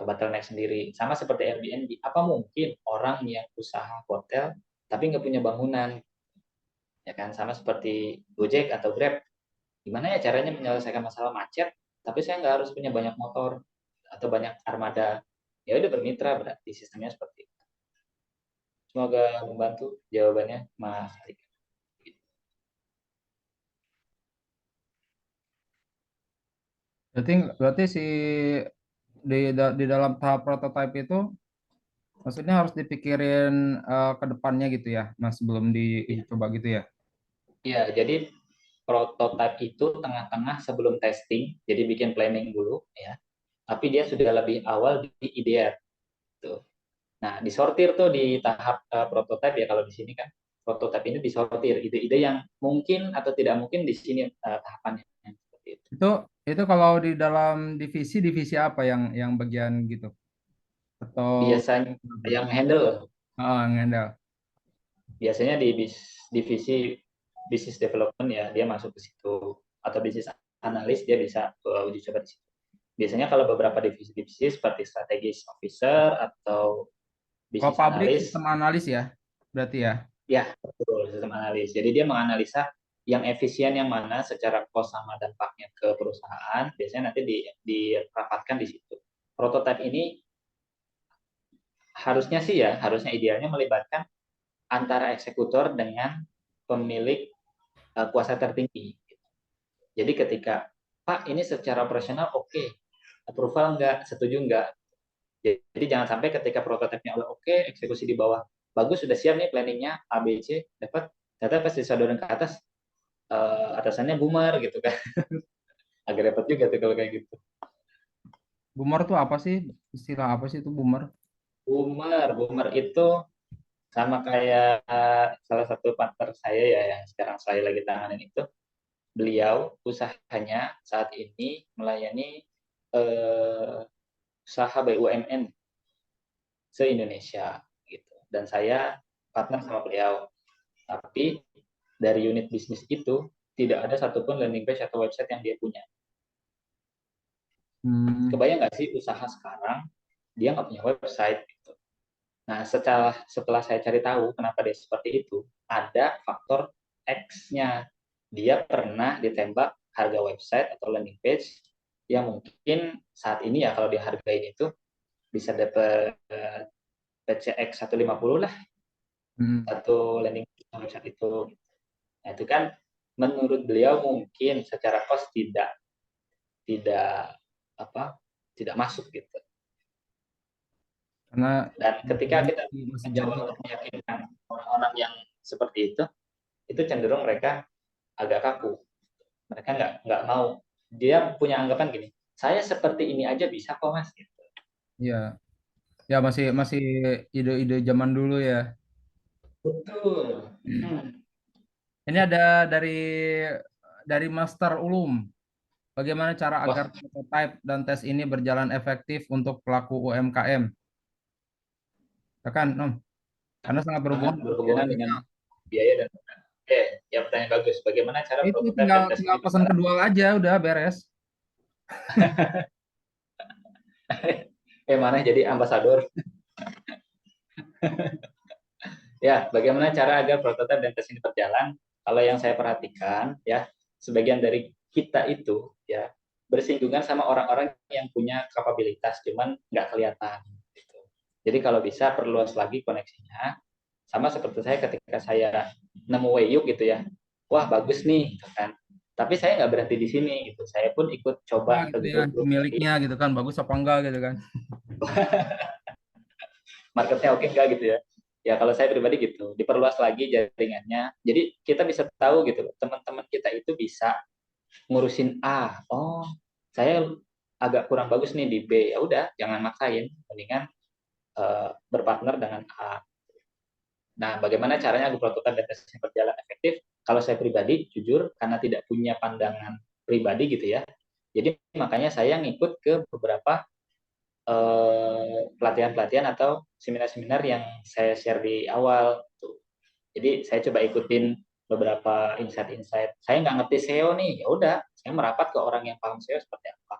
bottleneck sendiri. Sama seperti Airbnb, apa mungkin orang yang usaha hotel tapi nggak punya bangunan, ya kan? Sama seperti Gojek atau Grab, gimana ya caranya menyelesaikan masalah macet tapi saya nggak harus punya banyak motor atau banyak armada, ya udah bermitra, berarti sistemnya seperti itu. Semoga membantu jawabannya Mas Arik. berarti berarti si di dalam tahap prototype itu maksudnya harus dipikirin ke depannya gitu ya, Mas, sebelum diuji Ya, coba gitu ya. ya, jadi prototype itu tengah-tengah sebelum testing, jadi bikin planning dulu ya, tapi dia sudah lebih awal di IDR tuh. Nah, disortir tuh di tahap prototype ya, kalau di sini kan prototype ini disortir ide-ide yang mungkin atau tidak mungkin di sini tahapannya seperti itu. Itu itu kalau di dalam divisi apa yang bagian gitu atau Biasanya yang handle, ngendal. biasanya di divisi business development ya, dia masuk ke situ, atau bisnis analis dia bisa uji coba di situ. Biasanya kalau beberapa divisi-divisi seperti strategis officer atau Kalau bisnis pabrik analis, sistem analis ya, berarti ya. ya betul, sistem analis. Jadi dia menganalisa yang efisien yang mana secara cost sama dampaknya ke perusahaan, biasanya nanti dirapatkan di situ. Prototipe ini harusnya sih ya, harusnya idealnya melibatkan antara eksekutor dengan pemilik kuasa tertinggi. Jadi ketika Pak ini secara operasional oke, approval enggak, setuju enggak. Jadi jangan sampai ketika prototipenya udah oke, eksekusi di bawah bagus, sudah siap nih planningnya A B C, dapat ternyata pas disodorin ke atas atasannya boomer gitu kan. Agak repot juga tuh kalau kayak gitu. Boomer tuh apa sih? Istilah apa sih itu boomer? Boomer itu sama kayak salah satu partner saya ya yang sekarang saya lagi tanganin itu. Beliau usahanya saat ini melayani eh, usaha BUMN se-Indonesia gitu. Dan saya partner sama beliau. Tapi dari unit bisnis itu tidak ada satupun landing page atau website yang dia punya. Hmm, Kebayang nggak sih usaha sekarang dia nggak punya website gitu. Nah, setelah saya cari tahu kenapa dia seperti itu, ada faktor X-nya. Dia pernah ditembak harga website atau landing page yang mungkin saat ini ya kalau dihargain itu bisa dapat PCX 150 lah hmm. satu landing website itu. Nah, itu kan menurut beliau mungkin secara cost tidak apa tidak masuk gitu. Karena Dan ketika kita masih mencoba jadi. untuk meyakinkan orang-orang yang seperti itu cenderung mereka agak kaku. Mereka nggak mau. Dia punya anggapan gini, saya seperti ini aja bisa kok mas. Gitu. Ya, ya masih masih ide-ide zaman dulu ya. Betul. Hmm. Ini ada dari Master Ulum. Bagaimana cara Wah, agar prototype dan tes ini berjalan efektif untuk pelaku UMKM? Ya kan, Om? Karena sangat sangat berhubungan dengan biaya berhubungan dan dengan modal. biaya dan modal. Oke, ya pertanyaan bagus. Bagaimana cara Itu prototipe tinggal dan tes tinggal ini pesan berjalan? kedua aja udah beres. Mana jadi ambasador? Ya, bagaimana cara agar prototipe dan tes ini berjalan? Kalau yang saya perhatikan, ya, sebagian dari kita itu, ya, bersinggungan sama orang-orang yang punya kapabilitas, cuman nggak kelihatan. Gitu. Jadi kalau bisa perluas lagi koneksinya, sama seperti saya ketika saya nemu Weyuk gitu ya, wah bagus nih, gitu kan. Tapi saya nggak berhenti di sini, gitu. Saya pun ikut Nah, coba ke gitu ya, grup-grup pemiliknya gitu kan, bagus apa enggak gitu kan. marketnya oke enggak gitu ya. Ya kalau saya pribadi gitu, diperluas lagi jaringannya. Jadi kita bisa tahu gitu, teman-teman kita itu bisa ngurusin A. Oh, saya agak kurang bagus nih di B. Ya udah, jangan maksain, mendingan berpartner dengan A. Nah, bagaimana caranya agar prototipe dan tesnya berjalan efektif? Kalau saya pribadi, jujur, karena tidak punya pandangan pribadi gitu ya. Jadi makanya saya ngikut ke beberapa pelatihan-pelatihan atau seminar-seminar yang saya share di awal. Jadi saya coba ikutin beberapa insight-insight. Saya nggak ngerti SEO nih, ya udah, saya merapat ke orang yang paham SEO seperti apa.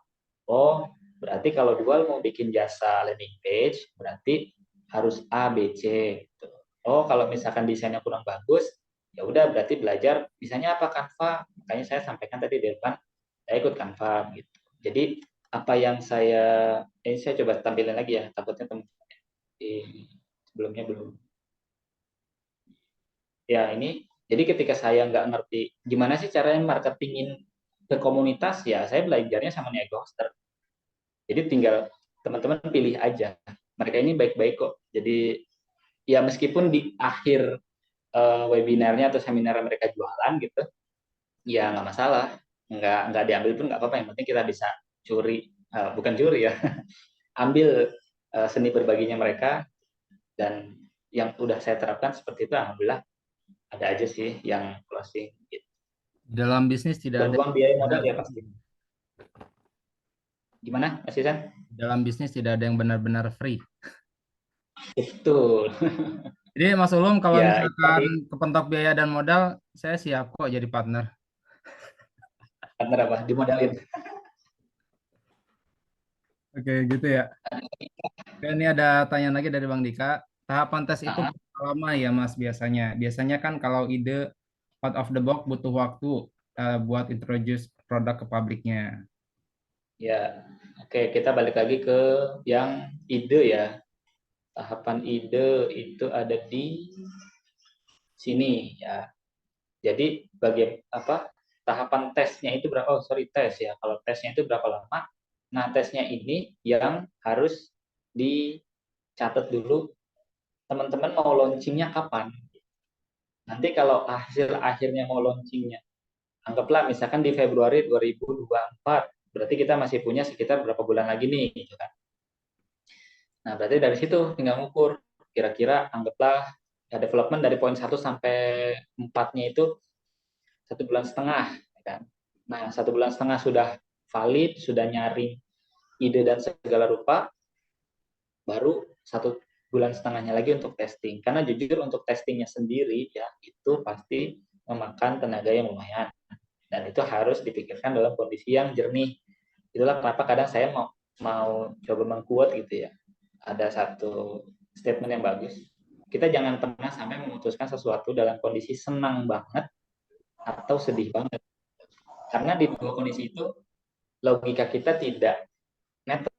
Oh, berarti kalau jual mau bikin jasa landing page, berarti harus A, B, C. Gitu. Oh, kalau misalkan desainnya kurang bagus, ya udah berarti belajar misalnya apa Canva. Makanya saya sampaikan tadi di depan, saya ikut Canva gitu. Jadi apa yang ini saya coba tampilin lagi ya, takutnya teman-teman di sebelumnya belum. Ya ini, jadi ketika saya nggak ngerti gimana sih caranya marketingin ke komunitas, ya saya belajarnya sama Niaga Hoster. Jadi tinggal teman-teman pilih aja. Mereka ini baik-baik kok. Jadi ya meskipun di akhir webinarnya atau seminar mereka jualan gitu, ya nggak masalah. Nggak diambil pun nggak apa-apa. Yang penting kita bisa curi, bukan curi ya, ambil seni berbaginya mereka. Dan yang udah saya terapkan seperti itu, alhamdulillah ada aja sih yang closing. Gitu. Dalam bisnis tidak ada Berbuang biaya modal ya pasti. benar-benar Gimana, Mas Isan? dalam bisnis tidak ada yang benar-benar free. Betul. Jadi Mas Ulum kalau Ya, itu misalkan tadi kepentok biaya dan modal, saya siap kok jadi partner. partner apa? Dimodalin. Oke, gitu ya. Oke, ini ada tanya lagi dari Bang Dika. Tahapan tes itu Nah, berapa lama ya Mas biasanya? Biasanya kan kalau ide out of the box butuh waktu buat introduce produk ke publiknya. ya. Oke, kita balik lagi ke yang ide ya. Tahapan ide itu ada di sini ya. Jadi tahapan tesnya itu berapa? Oh, sorry, tes ya. Kalau tesnya itu berapa lama? Nah, tesnya ini yang harus dicatat dulu teman-teman mau launchingnya kapan. Nanti kalau hasil akhirnya mau launchingnya, anggaplah misalkan di Februari 2024, berarti kita masih punya sekitar berapa bulan lagi nih, gitu kan. Nah, berarti dari situ tinggal ngukur, kira-kira anggaplah ya development dari poin 1 sampai 4-nya itu 1,5 bulan, ya kan. Nah, 1,5 bulan sudah valid, sudah nyaring ide dan segala rupa, baru 1,5 bulan lagi untuk testing. Karena jujur untuk testingnya sendiri ya itu pasti memakan tenaga yang lumayan. Dan itu harus dipikirkan dalam kondisi yang jernih. Itulah kenapa kadang saya mau coba mengquote gitu ya. Ada satu statement yang bagus. Kita jangan pernah sampai memutuskan sesuatu dalam kondisi senang banget atau sedih banget. Karena di dua kondisi itu logika kita tidak net.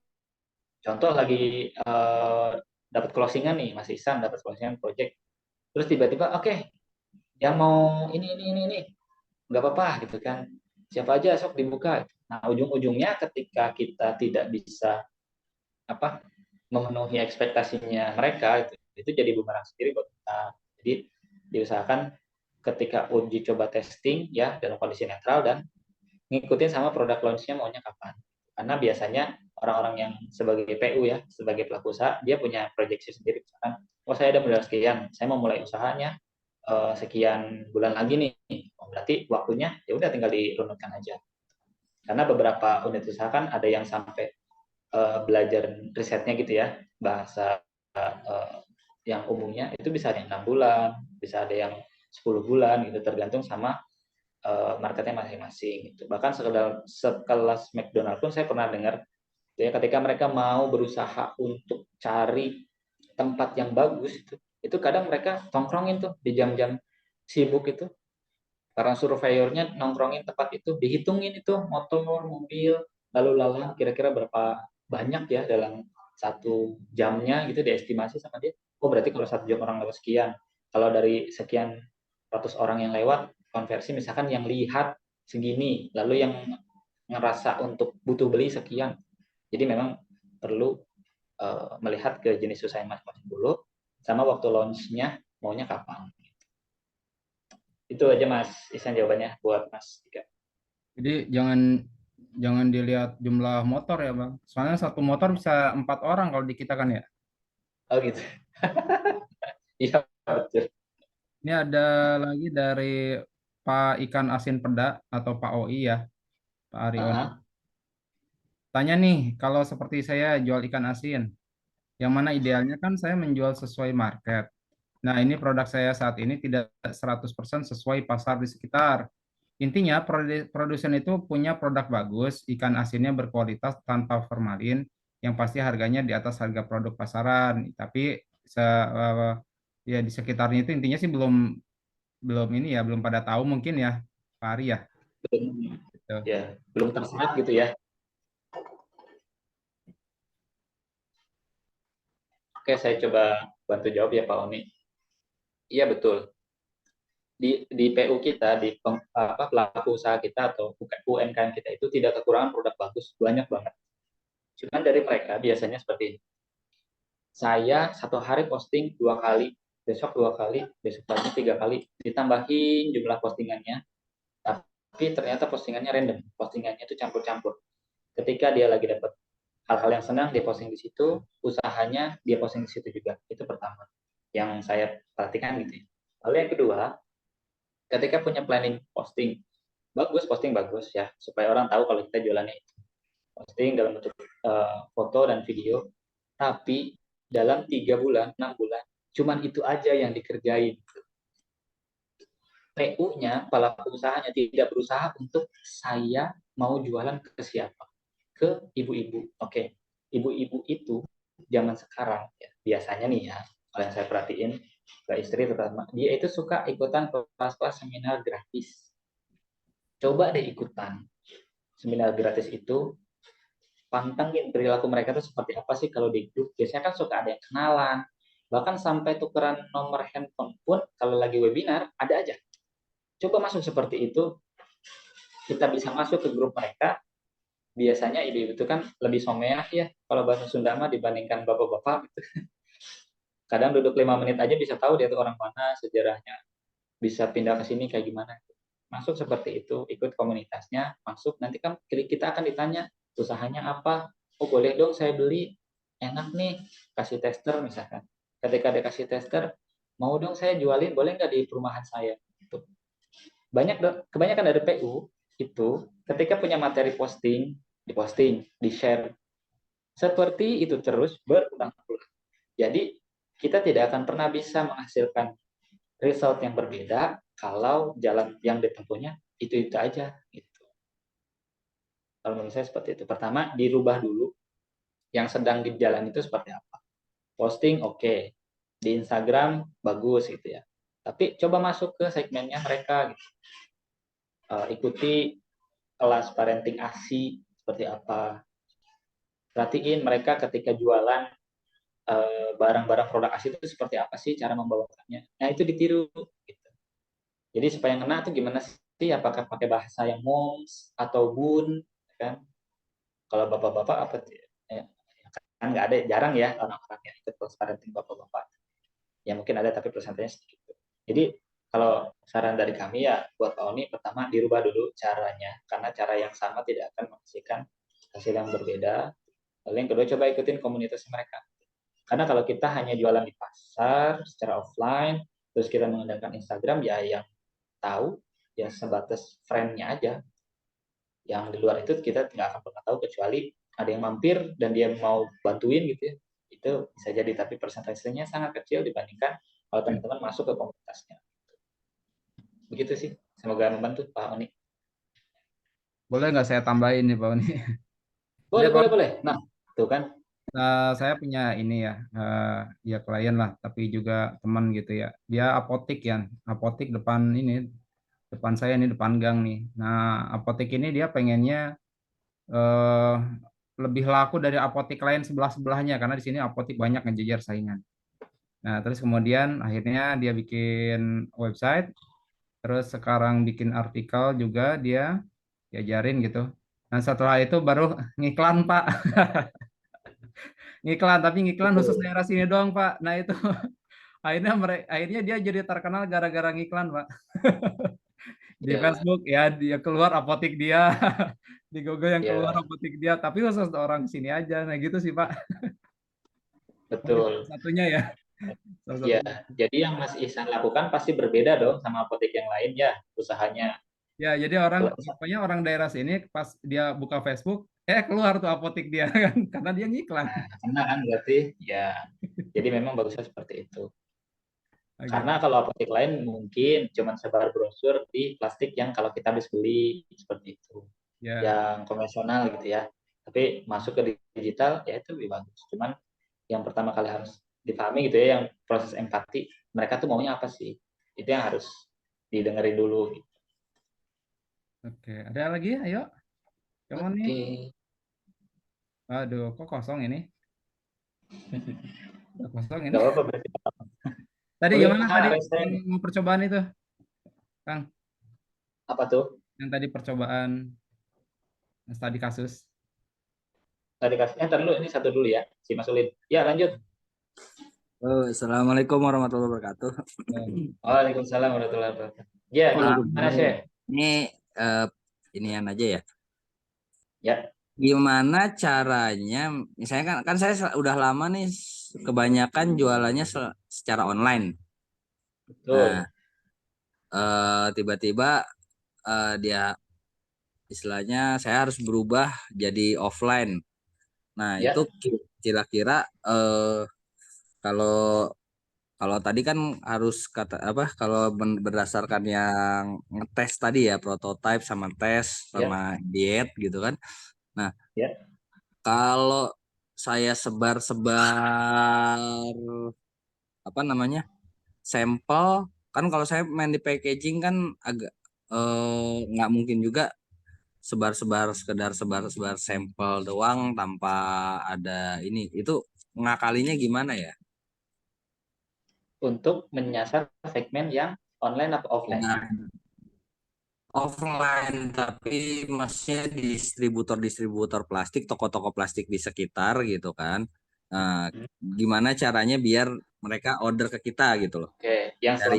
Contoh lagi dapat closingan nih, Mas Isan dapat closingan project. Terus tiba-tiba oke, yang mau ini nggak apa-apa gitu kan. Siapa aja sok dibuka. Nah, ujung-ujungnya ketika kita tidak bisa memenuhi ekspektasinya mereka, itu jadi bumerang sendiri buat kita. Jadi diusahakan ketika uji coba testing ya dalam kondisi netral dan ngikutin sama produk launch-nya maunya kapan. Karena biasanya orang-orang yang sebagai PU ya, sebagai pelaku usaha, dia punya proyeksi sendiri. Misalkan, oh saya ada modal sekian, saya mau mulai usahanya sekian bulan lagi nih. Oh, berarti waktunya ya udah tinggal dirunutkan aja. Karena beberapa unit usaha kan ada yang sampai belajar risetnya gitu ya, bahasa yang umumnya itu bisa ada yang 6 bulan, bisa ada yang 10 bulan gitu, tergantung sama marketnya masing-masing. Gitu. Bahkan sekelas McDonald pun saya pernah dengar, ya, ketika mereka mau berusaha untuk cari tempat yang bagus, itu kadang mereka tongkrongin tuh di jam-jam sibuk itu, para surveyornya nongkrongin tempat itu, dihitungin itu motor, mobil, lalu lalang kira-kira berapa banyak ya dalam 1 jamnya gitu diestimasi sama dia. Oh berarti kalau 1 jam orang lewat sekian, kalau dari sekian ratus orang yang lewat konversi misalkan yang lihat segini, lalu yang ngerasa untuk butuh beli sekian. Jadi memang perlu melihat ke jenis usaha masing-masing dulu, sama waktu launch-nya maunya kapan. Itu aja Mas Isan jawabannya buat Mas Tiga. Jadi jangan dilihat jumlah motor ya Bang. Soalnya satu motor bisa 4 orang kalau di kita kan ya. Oh gitu. Iya betul. Ini ada lagi dari Pak Ikan Asin Peda atau Pak OI ya, Pak Arion. Tanya nih, kalau seperti saya jual ikan asin, yang mana idealnya kan saya menjual sesuai market. Nah, ini produk saya saat ini tidak 100% sesuai pasar di sekitar. Intinya, produsen itu punya produk bagus, ikan asinnya berkualitas tanpa formalin, yang pasti harganya di atas harga produk pasaran. Tapi ya di sekitarnya itu intinya sih belum belum ini ya, belum pada tahu mungkin ya, Pak Ari ya. Belum, Gitu. ya, belum terserat gitu ya. Oke, saya coba bantu jawab ya Pak Oni. Iya betul. Di PU kita, di pelaku usaha kita atau UMKM kita itu tidak kekurangan produk bagus, banyak banget. Cuman dari mereka biasanya seperti ini. Saya 1 hari posting 2 kali, besok 2 kali, besok lagi 3 kali, ditambahin jumlah postingannya, tapi ternyata postingannya random, postingannya itu campur-campur. Ketika dia lagi dapat hal-hal yang senang, dia posting di situ, usahanya dia posting di situ juga. Itu pertama yang saya perhatikan gitu ya. Lalu yang kedua, ketika punya planning posting, posting bagus ya, supaya orang tahu kalau kita jualannya itu. Posting dalam bentuk foto dan video, tapi dalam 3 bulan, 6 bulan, cuman itu aja yang dikerjain. PU-nya, pelaku usahanya tidak berusaha untuk saya mau jualan ke siapa, ke ibu-ibu. Oke, ibu-ibu itu zaman sekarang ya, biasanya nih ya, kalau yang saya perhatiin ke istri terutama, dia itu suka ikutan kelas-kelas seminar gratis. Coba deh ikutan seminar gratis itu pantengin perilaku mereka tuh seperti apa sih kalau di grup. Biasanya kan suka ada yang kenalan, bahkan sampai tukeran nomor handphone pun kalau lagi webinar ada aja. Coba masuk seperti itu, kita bisa masuk ke grup mereka. Biasanya ibu-ibu itu kan lebih someah ya kalau bahasa Sunda mah dibandingkan bapak-bapak gitu. Kadang duduk 5 menit aja bisa tahu dia tuh orang mana, sejarahnya, bisa pindah ke sini kayak gimana. Masuk seperti itu, ikut komunitasnya, masuk, nanti kan kita akan ditanya usahanya apa. Oh boleh dong saya beli, enak nih, kasih tester misalkan. Ketika dia kasih tester, mau dong saya jualin, boleh nggak di perumahan saya. Gitu. Kebanyakan dari PU itu ketika punya materi posting, diposting, di-share, seperti itu terus berulang-ulang. Jadi kita tidak akan pernah bisa menghasilkan result yang berbeda kalau jalan yang ditempuhnya itu aja gitu. Kalau menurut saya seperti itu. Pertama, dirubah dulu yang sedang di jalan itu seperti apa. Posting oke. Di Instagram bagus gitu ya. Tapi coba masuk ke segmennya mereka gitu. Ikuti kelas parenting ASI seperti apa. Perhatiin mereka ketika jualan barang-barang produk ASI itu seperti apa sih cara membawakannya. Nah, itu ditiru gitu. Jadi supaya yang kena tuh gimana sih? Apakah pakai bahasa yang moms atau bun, kan? Kalau bapak-bapak apa sih? Ya, kan nggak ada, jarang ya orang-orang yang ikut kelas parenting bapak-bapak. Ya mungkin ada tapi persentasenya sedikit. Jadi kalau saran dari kami ya buat Pak Oni, pertama dirubah dulu caranya, karena cara yang sama tidak akan menghasilkan hasil yang berbeda. Lalu yang kedua, coba ikutin komunitas mereka. Karena kalau kita hanya jualan di pasar secara offline, terus kita menggunakan Instagram, ya yang tahu ya sebatas friend-nya aja. Yang di luar itu kita nggak akan pernah tahu kecuali ada yang mampir dan dia mau bantuin gitu ya. Itu bisa jadi, tapi persentasenya sangat kecil dibandingkan kalau teman-teman masuk ke komunitasnya. Begitu sih. Semoga membantu Pak Oni. Boleh nggak saya tambahin nih Pak Oni? Ada Boleh, Pak, boleh, boleh. Nah, tuh kan. saya punya ini ya, ya klien lah, tapi juga teman gitu ya. Dia apotik ya, apotik depan ini, depan saya nih, depan gang nih. Nah, apotik ini dia pengennya eh, lebih laku dari apotik lain sebelah-sebelahnya, karena di sini apotik banyak ngejejer saingan. Nah, terus kemudian akhirnya dia bikin website, terus sekarang bikin artikel juga dia diajarin gitu. Nah, setelah itu baru ngiklan, Pak. Ngiklan, tapi ngiklan khusus Betul. daerah sini doang, Pak. Nah, itu akhirnya dia jadi terkenal gara-gara ngiklan, Pak. Di Ya, Facebook ya dia keluar apotik dia, di Google yang keluar ya, apotik dia, tapi khusus orang sini aja. Nah, gitu sih, Pak. Mungkin salah betul. satunya ya, salah Ya, satunya. jadi yang Mas Ihsan lakukan pasti berbeda dong sama apotek yang lain ya, usahanya. Ya, jadi orang Kalau pokoknya orang daerah sini pas dia buka Facebook, keluar tuh apotik dia kan karena dia ngiklan. kena kan berarti ya. Jadi memang bagusnya seperti itu. Nah, gitu. Karena kalau apotek lain mungkin cuma sebar brosur di plastik yang kalau kita habis beli seperti itu, Ya, yang konvensional gitu ya. Tapi masuk ke digital ya itu lebih bagus. Cuman yang pertama kali harus dipahami gitu ya, yang proses empati, mereka tuh maunya apa sih? Itu yang harus didengerin dulu. Gitu. oke. Ada lagi? Ayo, kamu nih. Oke. Aduh, kok kosong ini? Udah kosong ini. Gak apa-apa berarti. Tadi Boleh gimana tadi Kak, yang resign. mau percobaan itu, Kang? Apa tuh? Yang tadi percobaan studi kasus. Tadi kasih, ntar dulu, ini satu dulu ya, si Mas Ulin. Ya, lanjut. Oh, Assalamualaikum warahmatullahi wabarakatuh. Waalaikumsalam warahmatullahi wabarakatuh. Ya, Pak, gimana sih? ini eh, inian aja ya. Ya, Gimana caranya? Misalnya kan saya udah lama nih kebanyakan jualannya secara online. Nah, betul. tiba-tiba dia istilahnya saya harus berubah jadi offline. Nah, itu Ya, kira-kira kalau kalau tadi kan harus kata apa? Kalau berdasarkan yang ngetes tadi ya, prototype sama tes sama ya, diet gitu kan. Nah, ya, kalau saya sebar-sebar apa namanya sampel, kan kalau saya main di packaging kan agak nggak mungkin juga sekedar sebar sampel doang tanpa ada ini, itu ngakalinya gimana ya? Untuk menyasar segmen yang online atau offline. Nah, offline, tapi maksudnya distributor plastik, toko-toko plastik di sekitar gitu kan. Nah, Hmm. gimana caranya biar mereka order ke kita gitu loh. Oke, yang Dari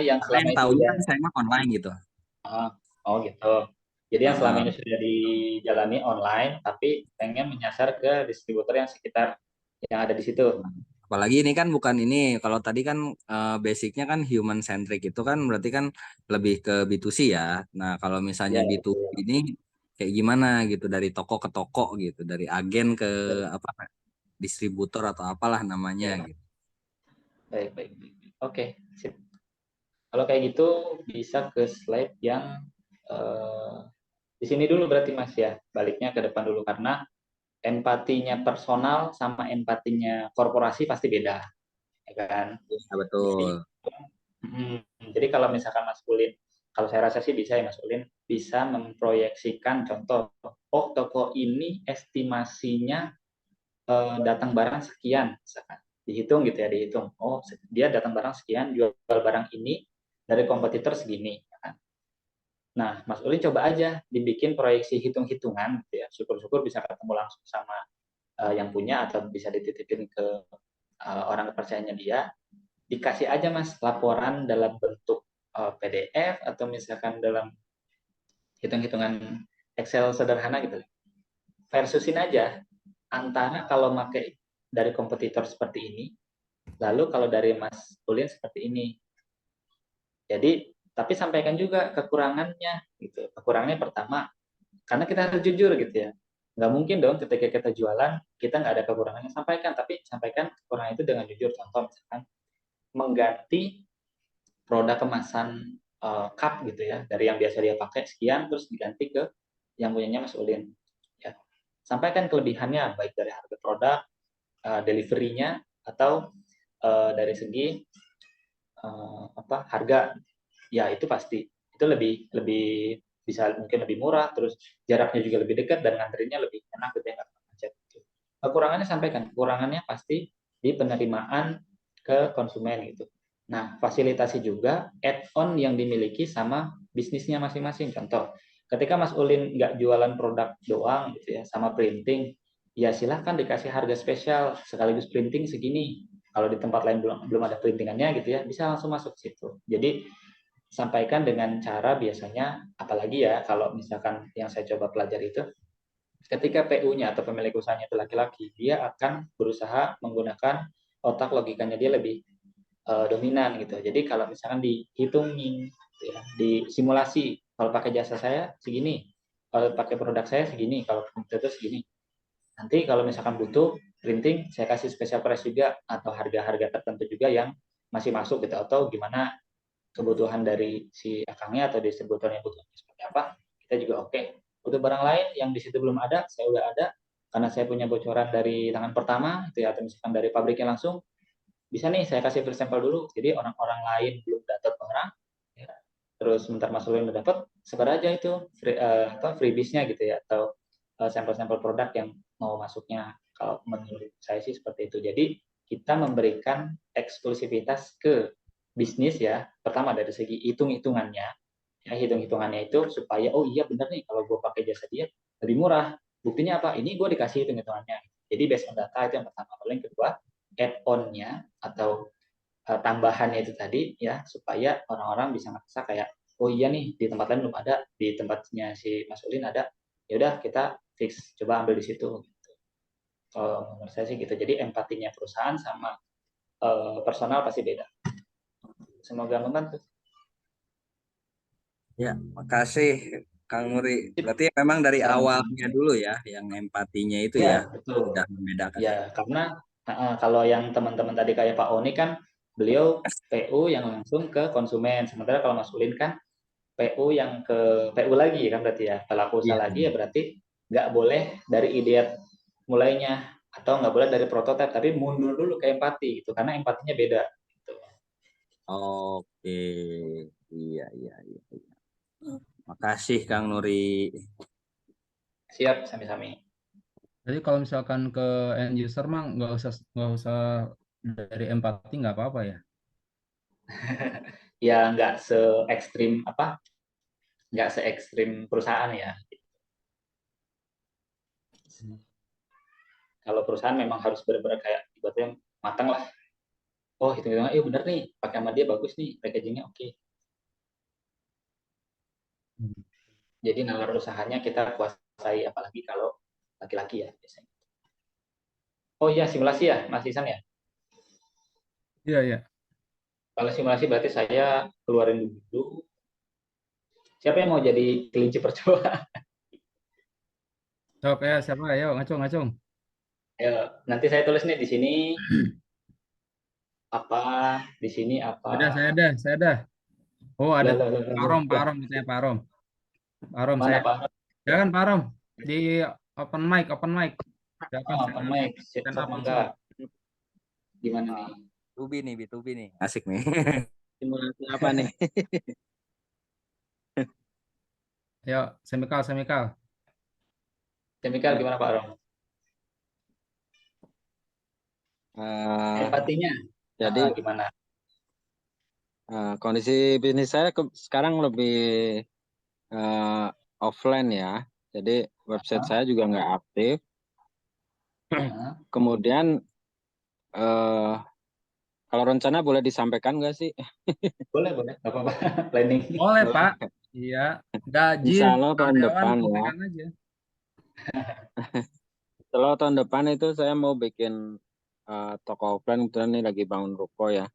yang karena selama yang itu tahunya udah kan saya mah online gitu. oh gitu. Jadi yang selama Heeh. ini sudah dijalani online, tapi pengen menyasar ke distributor yang sekitar yang ada di situ. Apalagi ini kan bukan ini, kalau tadi kan basicnya kan human centric, itu kan berarti kan lebih ke B2C ya. Nah kalau misalnya Ya, B2B betul. ini kayak gimana gitu, dari toko ke toko gitu, dari agen ke apa distributor atau apalah namanya Ya, gitu. baik, baik, baik. Oke, sip. Kalau kayak gitu bisa ke slide yang eh, di sini dulu berarti Mas ya. Baliknya ke depan dulu karena empatinya personal sama empatinya korporasi pasti beda, ya kan? Ya Jadi, betul. jadi kalau misalkan Mas Ulin, kalau saya rasa sih bisa ya Mas Ulin, bisa memproyeksikan contoh, oh toko ini estimasinya datang barang sekian, misalkan. Dihitung gitu ya, dihitung. Oh, dia datang barang sekian, jual barang ini dari kompetitor segini. Ya kan? Nah, Mas Ulin coba aja dibikin proyeksi hitung-hitungan, gitu ya. Syukur-syukur bisa ketemu langsung sama yang punya atau bisa dititipin ke orang kepercayaannya dia. Dikasih aja Mas laporan dalam bentuk PDF atau misalkan dalam hitung-hitungan Excel sederhana gitu. Versusin aja antara kalau pakai dari kompetitor seperti ini, lalu kalau dari Mas Ulin seperti ini. Jadi, tapi sampaikan juga kekurangannya gitu. Kekurangannya pertama, karena kita harus jujur gitu ya. Nggak mungkin dong ketika kita jualan, kita nggak ada kekurangannya. Sampaikan, tapi sampaikan kekurangan itu dengan jujur. Contoh misalkan, mengganti produk kemasan cup gitu ya, dari yang biasa dia pakai sekian, terus diganti ke yang punyanya Mas Ulin. Ya. Sampaikan kelebihannya, baik dari harga produk, delivery-nya, atau dari segi harga. Ya itu pasti itu lebih lebih bisa mungkin lebih murah, terus jaraknya juga lebih dekat dan nganterinnya lebih enak gitu ya, nggak macet. Kekurangannya sampaikan, kekurangannya pasti di penerimaan ke konsumen gitu. Nah, fasilitasi juga add-on yang dimiliki sama bisnisnya masing-masing. Contoh, ketika Mas Ulin nggak jualan produk doang gitu ya, sama printing, ya silahkan dikasih harga spesial sekaligus printing segini. Kalau di tempat lain belum ada printingannya gitu ya, bisa langsung masuk situ. Jadi sampaikan dengan cara biasanya, apalagi ya kalau misalkan yang saya coba pelajari itu, ketika PU-nya atau pemilik usahanya itu laki-laki, dia akan berusaha menggunakan otak logikanya dia lebih dominan gitu. Jadi kalau misalkan dihitungin, gitu ya, disimulasi, kalau pakai jasa saya segini, kalau pakai produk saya segini, kalau itu segini. Nanti kalau misalkan butuh printing, saya kasih special price juga atau harga-harga tertentu juga yang masih masuk gitu, atau gimana kebutuhan dari si akangnya atau distributornya butuhnya seperti apa, kita juga oke. Butuh barang lain yang di situ belum ada, saya udah ada, karena saya punya bocoran dari tangan pertama, gitu ya, atau misalkan dari pabriknya langsung, bisa nih saya kasih free sampel dulu, jadi orang-orang lain belum dapat barang, ya, terus sebentar Mas Ulin udah dapat, sebar aja itu freebies-nya gitu ya, atau sampel-sampel produk yang mau masuknya. Kalau menurut saya sih seperti itu. Jadi kita memberikan eksklusivitas ke bisnis ya. Pertama dari segi hitung-hitungannya, ya hitung-hitungannya itu supaya oh iya benar nih kalau gue pakai jasa dia lebih murah. Buktinya apa? Ini gue dikasih hitung-hitungannya. Jadi based on data itu yang pertama. Lalu yang kedua, add-on-nya atau tambahannya itu tadi ya supaya orang-orang bisa ngerasa kayak oh iya nih di tempat lain belum ada, di tempatnya si Mas Ulin ada, ya udah kita fix coba ambil di situ. Kalau menurut saya sih gitu. Jadi empatinya perusahaan sama personal pasti beda. Semoga membantu. Ya, makasih Kang Muri. Berarti memang dari Sama-sama. awalnya dulu ya, yang empatinya itu ya Ya betul. udah membedakan. Ya karena kalau yang teman-teman tadi kayak Pak Oni kan beliau PU yang langsung ke konsumen. Sementara kalau Mas Ulin kan PU yang ke PU lagi kan berarti ya pelaku usaha Iya. lagi ya berarti nggak boleh dari ide mulainya atau nggak boleh dari prototipe tapi mundur dulu ke empati gitu karena empatinya beda gitu. Oke, iya, iya, iya. Makasih Kang Nuri. Siap, sami-sami. Jadi kalau misalkan ke end user mah nggak usah dari empati nggak apa-apa ya. Ya nggak se ekstrim apa, nggak se ekstrim perusahaan ya. Kalau perusahaan memang harus benar-benar kayak ibaratnya matang lah. Oh hitung-hitungan, bener nih, pakai sama dia bagus nih, packagingnya oke. Hmm. Jadi nalar usahanya kita kuasai, apalagi kalau laki-laki ya biasanya. Oh iya, simulasi ya, Mas Isan ya. Iya iya. Kalau simulasi berarti saya keluarin dulu. Siapa yang mau jadi kelinci percobaan? Sok ya siapa? Ayo ngacung ngacung. Ya, nanti saya tulis nih di sini apa, di sini apa. Ada saya ada. Oh ada Lah, lah, lah, lah, Parom lah. Parom katanya Parom. Parom Mana saya. Pak? Ya kan Parom di open mic. Silakan Oh, stand pemain stand sok up langsung. mangga. Gimana nih? B2B nih, B2B nih. Asik nih. Simulasi apa nih? Ayo semikal semikal. Chemical gimana Pak Rom? Eh, Empatinya. jadi Gimana? kondisi bisnis saya sekarang lebih eh, offline ya. Jadi website Ah, saya juga nggak aktif. ah. Kemudian eh, kalau rencana boleh disampaikan nggak sih? Boleh, boleh. Nggak apa-apa. Planning. Boleh Boleh. Pak. Iya. Gaji Insya Allah tahun karyawan depan ya. sampaikan aja. Setelah tahun depan itu saya mau bikin toko offline. Kebetulan ini lagi bangun ruko ya.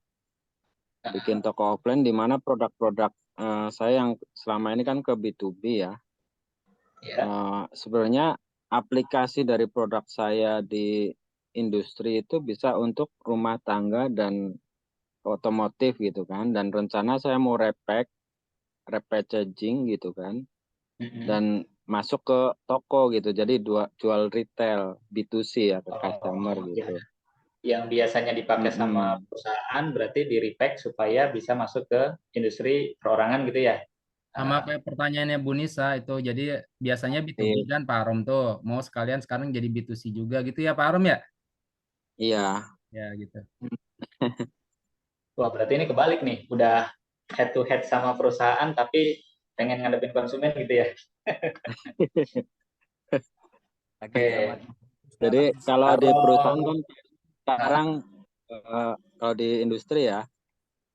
Bikin toko offline di mana produk-produk saya yang selama ini kan ke B2B ya. Ya. Sebenarnya aplikasi dari produk saya di industri itu bisa untuk rumah tangga dan otomotif gitu kan. Dan rencana saya mau repackaging gitu kan. Mm-mm. Dan masuk ke toko gitu. Jadi jual retail B2C ya ke customer Oh, ya. gitu. Yang biasanya dipakai sama Mm-mm. perusahaan berarti di repack supaya bisa masuk ke industri perorangan gitu ya. Sama Ah, kayak pertanyaannya Bu Nisa itu. Jadi biasanya B2B Iya. kan Pak Arom tuh. Mau sekalian sekarang jadi B2C juga gitu ya Pak Arom ya? Iya. Ya gitu. wah berarti ini kebalik nih. Udah head to head sama perusahaan tapi pengen ngadepin konsumen gitu ya. Lagi zaman Oke. Jadi sekarang. kalau di perusahaan Kalau kan sekarang ah, kalau di industri ya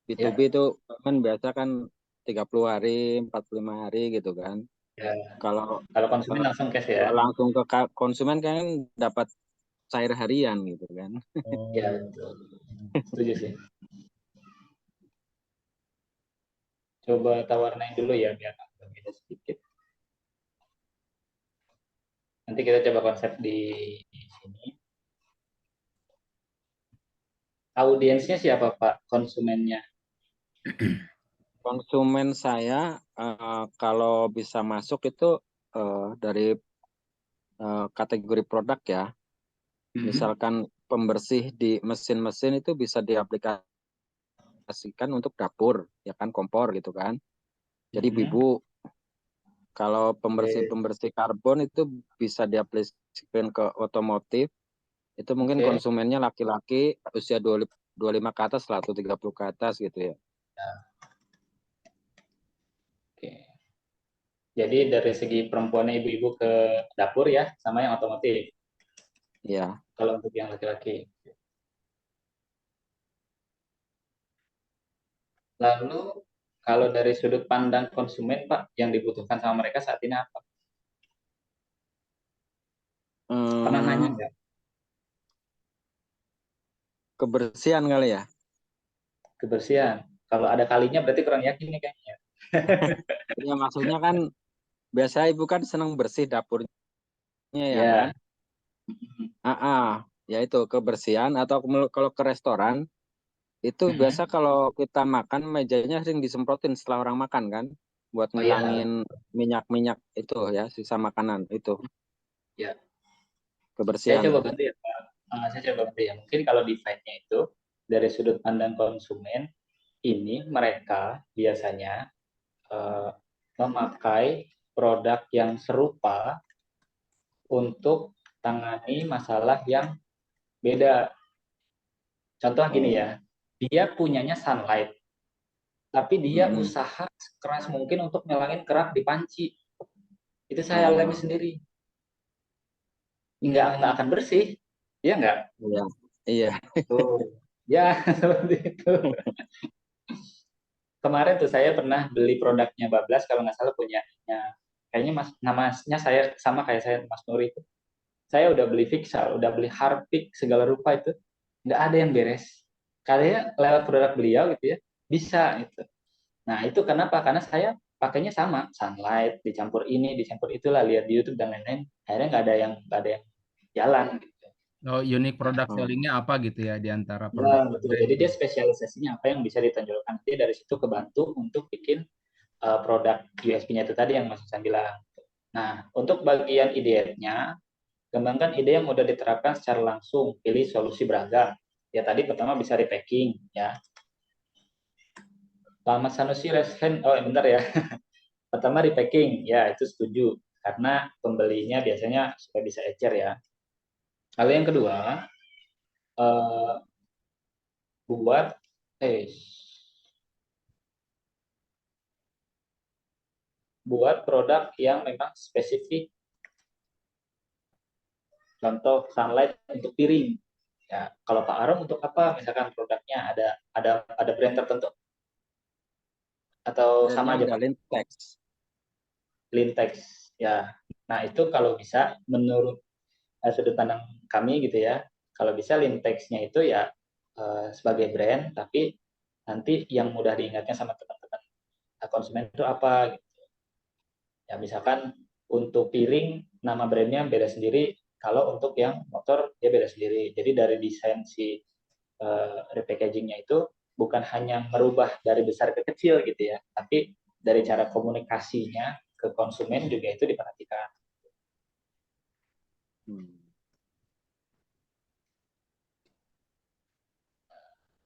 B2B ya, itu kan biasa kan 30 hari, 45 hari gitu kan. ya. Kalau Kalau konsumen langsung cash ya. langsung ke konsumen kan dapat cair harian gitu kan. Ya Oh. betul. Setuju sih. Coba tawarnain dulu ya biar agak beda sedikit. Nanti kita coba konsep di sini. Audiensnya siapa Pak? Konsumennya. Konsumen saya kalau bisa masuk itu dari kategori produk ya. Mhm. Misalkan pembersih di mesin-mesin itu bisa diaplikasikan untuk dapur, ya kan kompor gitu kan. Jadi Mhm. bibu kalau Oke. pembersih-pembersih karbon itu bisa diaplikasikan ke otomotif. Itu mungkin Oke. konsumennya laki-laki usia 25 ke atas lah atau 30 ke atas gitu ya. Ya, oke. Jadi dari segi perempuannya ibu-ibu ke dapur ya, sama yang otomotif. Ya, Kalau untuk yang laki-laki. Lalu kalau dari sudut pandang konsumen Pak, yang dibutuhkan sama mereka saat ini apa? Pernah nanya eh, nggak? kebersihan kali ya. Kebersihan. Kalau ada kalinya berarti kurang yakin nih kayaknya. Ya maksudnya kan biasa ibu kan senang bersih dapurnya ya kan. Ya. Ya itu kebersihan atau kalau ke restoran itu biasa Mhm. kalau kita makan mejanya sering disemprotin setelah orang makan kan buat Oh ya, ngilangin minyak-minyak itu ya sisa makanan itu ya. Saya kebersihan coba itu. bantu ya Pak. Saya coba bantu ya. Mungkin kalau define-nya itu dari sudut pandang konsumen, ini mereka biasanya eh, memakai produk yang serupa untuk tangani masalah yang beda. Contoh gini ya, dia punyanya Sunlight, tapi dia usaha keras mungkin untuk nyelangin kerak di panci. Itu saya alami sendiri. Nggak akan bersih, iya nggak? Iya, iya. Tuh. Ya, seperti itu. Kemarin tuh saya pernah beli produknya Bablas, kalau nggak salah punyanya. Kayaknya namanya saya sama kayak saya, Mas Nuri itu. Saya udah beli Fixal, udah beli Harpic, segala rupa itu. Nggak ada yang beres. Kayaknya lewat produk beliau gitu ya, bisa gitu. Nah, itu kenapa? Karena saya pakainya sama, Sunlight, dicampur ini, dicampur itulah, lihat di YouTube dan lain-lain. Akhirnya nggak ada yang jalan gitu. Oh, unique product sellingnya apa gitu ya di antara produk Ya, betul. brand Jadi itu. dia spesialisasinya apa yang bisa ditonjolkan. Nanti dari situ kebantu untuk bikin produk USP-nya itu tadi yang Mas Hasan bilang. Nah, untuk bagian ide-nya, kembangkan ide yang mudah diterapkan secara langsung, pilih solusi beragam. Ya tadi pertama bisa repacking ya. Pak Ahmad Sanusi resen, oh bentar ya. Pertama repacking, ya itu setuju karena pembelinya biasanya supaya bisa ecer ya. Lalu yang kedua, eh, buat buat produk yang memang spesifik. Contoh Sunlight untuk piring. Ya, kalau Pak Arom untuk apa? Misalkan produknya ada brand tertentu atau sama aja Brandnya Pak? ada Lintex. Lintex. Ya. Nah, itu kalau bisa menurut sudut pandang kami gitu ya. Kalau bisa Lintex-nya itu ya sebagai brand, tapi nanti yang mudah diingatnya sama teman-teman konsumen itu apa gitu. Ya misalkan untuk piring nama brandnya beda sendiri, kalau untuk yang motor dia beda sendiri. Jadi dari desain si repackagingnya itu bukan hanya merubah dari besar ke kecil gitu ya, tapi dari cara komunikasinya ke konsumen juga itu diperhatikan.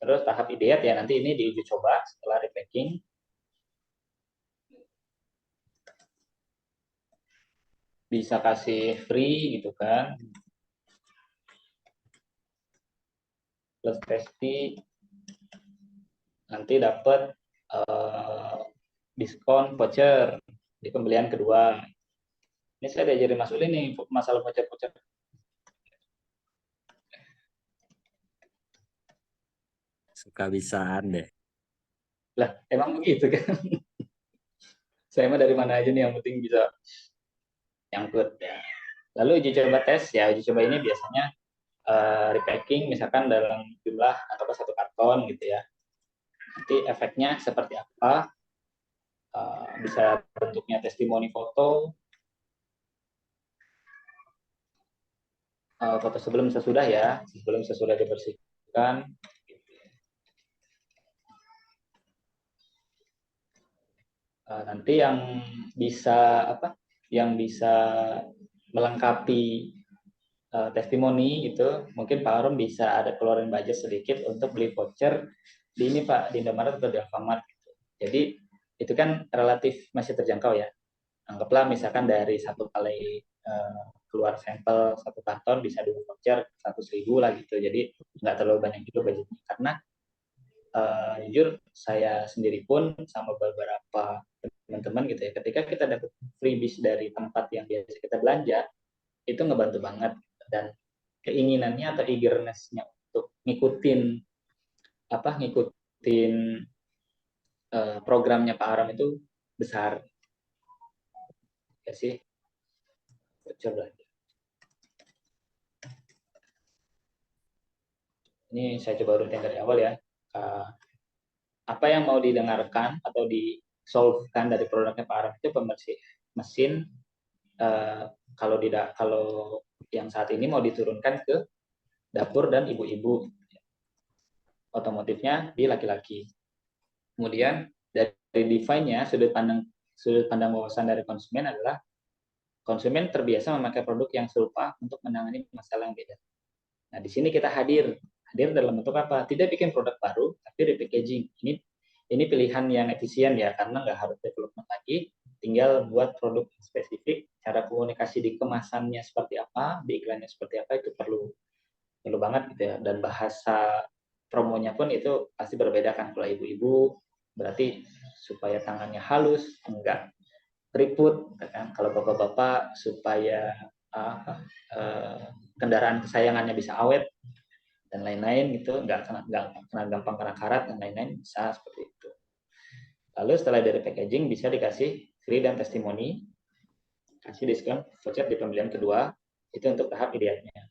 Terus tahap ideat ya nanti ini diuji coba setelah repacking. Bisa kasih free gitu kan, plus testi nanti dapat diskon voucher di pembelian kedua. Ini saya diajarin Mas Uli nih masalah voucher-voucher. Suka bisaan deh. Lah, emang begitu kan? Saya mah dari mana aja nih yang penting bisa nyangkut ya. Lalu uji coba tes ya, uji coba ini biasanya repacking misalkan dalam jumlah atau satu karton gitu ya. Nanti efeknya seperti apa? Bisa bentuknya testimoni foto, foto sebelum sesudah ya, sebelum sesudah dibersihkan. Nanti yang bisa apa? Yang bisa melengkapi testimoni itu mungkin Pak Arum bisa ada keluarin budget sedikit untuk beli voucher di ini Pak, di Indomaret atau di Alfamart gitu. Jadi itu kan relatif masih terjangkau ya. Anggaplah misalkan dari satu kali keluar sampel satu karton bisa 2 voucher 100.000 lah gitu. Jadi nggak terlalu banyak juga budgetnya karena jujur saya sendiri pun sama beberapa teman-teman gitu ya, ketika kita dapat freebies dari tempat yang biasa kita belanja itu ngebantu banget, dan keinginannya atau eagerness-nya untuk ngikutin programnya Pak Aram itu besar ya sih. Coba ini saya coba rutin dari awal ya. Apa yang mau didengarkan atau di-solve-kan dari produknya Pak Aram itu pembersih mesin. Kalau yang saat ini mau diturunkan ke dapur dan ibu-ibu, otomotifnya di laki-laki. Kemudian dari define-nya sudut pandang wawasan dari konsumen adalah konsumen terbiasa memakai produk yang serupa untuk menangani masalah yang beda. Nah, di sini kita hadir dalam bentuk apa? Tidak bikin produk baru, tapi repackaging. Ini pilihan yang efisien ya, karena nggak harus development lagi, tinggal buat produk spesifik cara komunikasi di kemasannya seperti apa, di iklannya seperti apa, itu perlu banget gitu ya. Dan bahasa promonya pun itu pasti berbeda kan. Kalau ibu-ibu berarti supaya tangannya halus, enggak keriput, kan. Kalau bapak-bapak supaya kendaraan kesayangannya bisa awet dan lain-lain gitu, enggak kena gampang kena karat dan lain-lain, bisa seperti itu. Lalu setelah dari packaging bisa dikasih free dan testimoni, kasih diskon voucher di pembelian kedua, itu untuk tahap idealnya.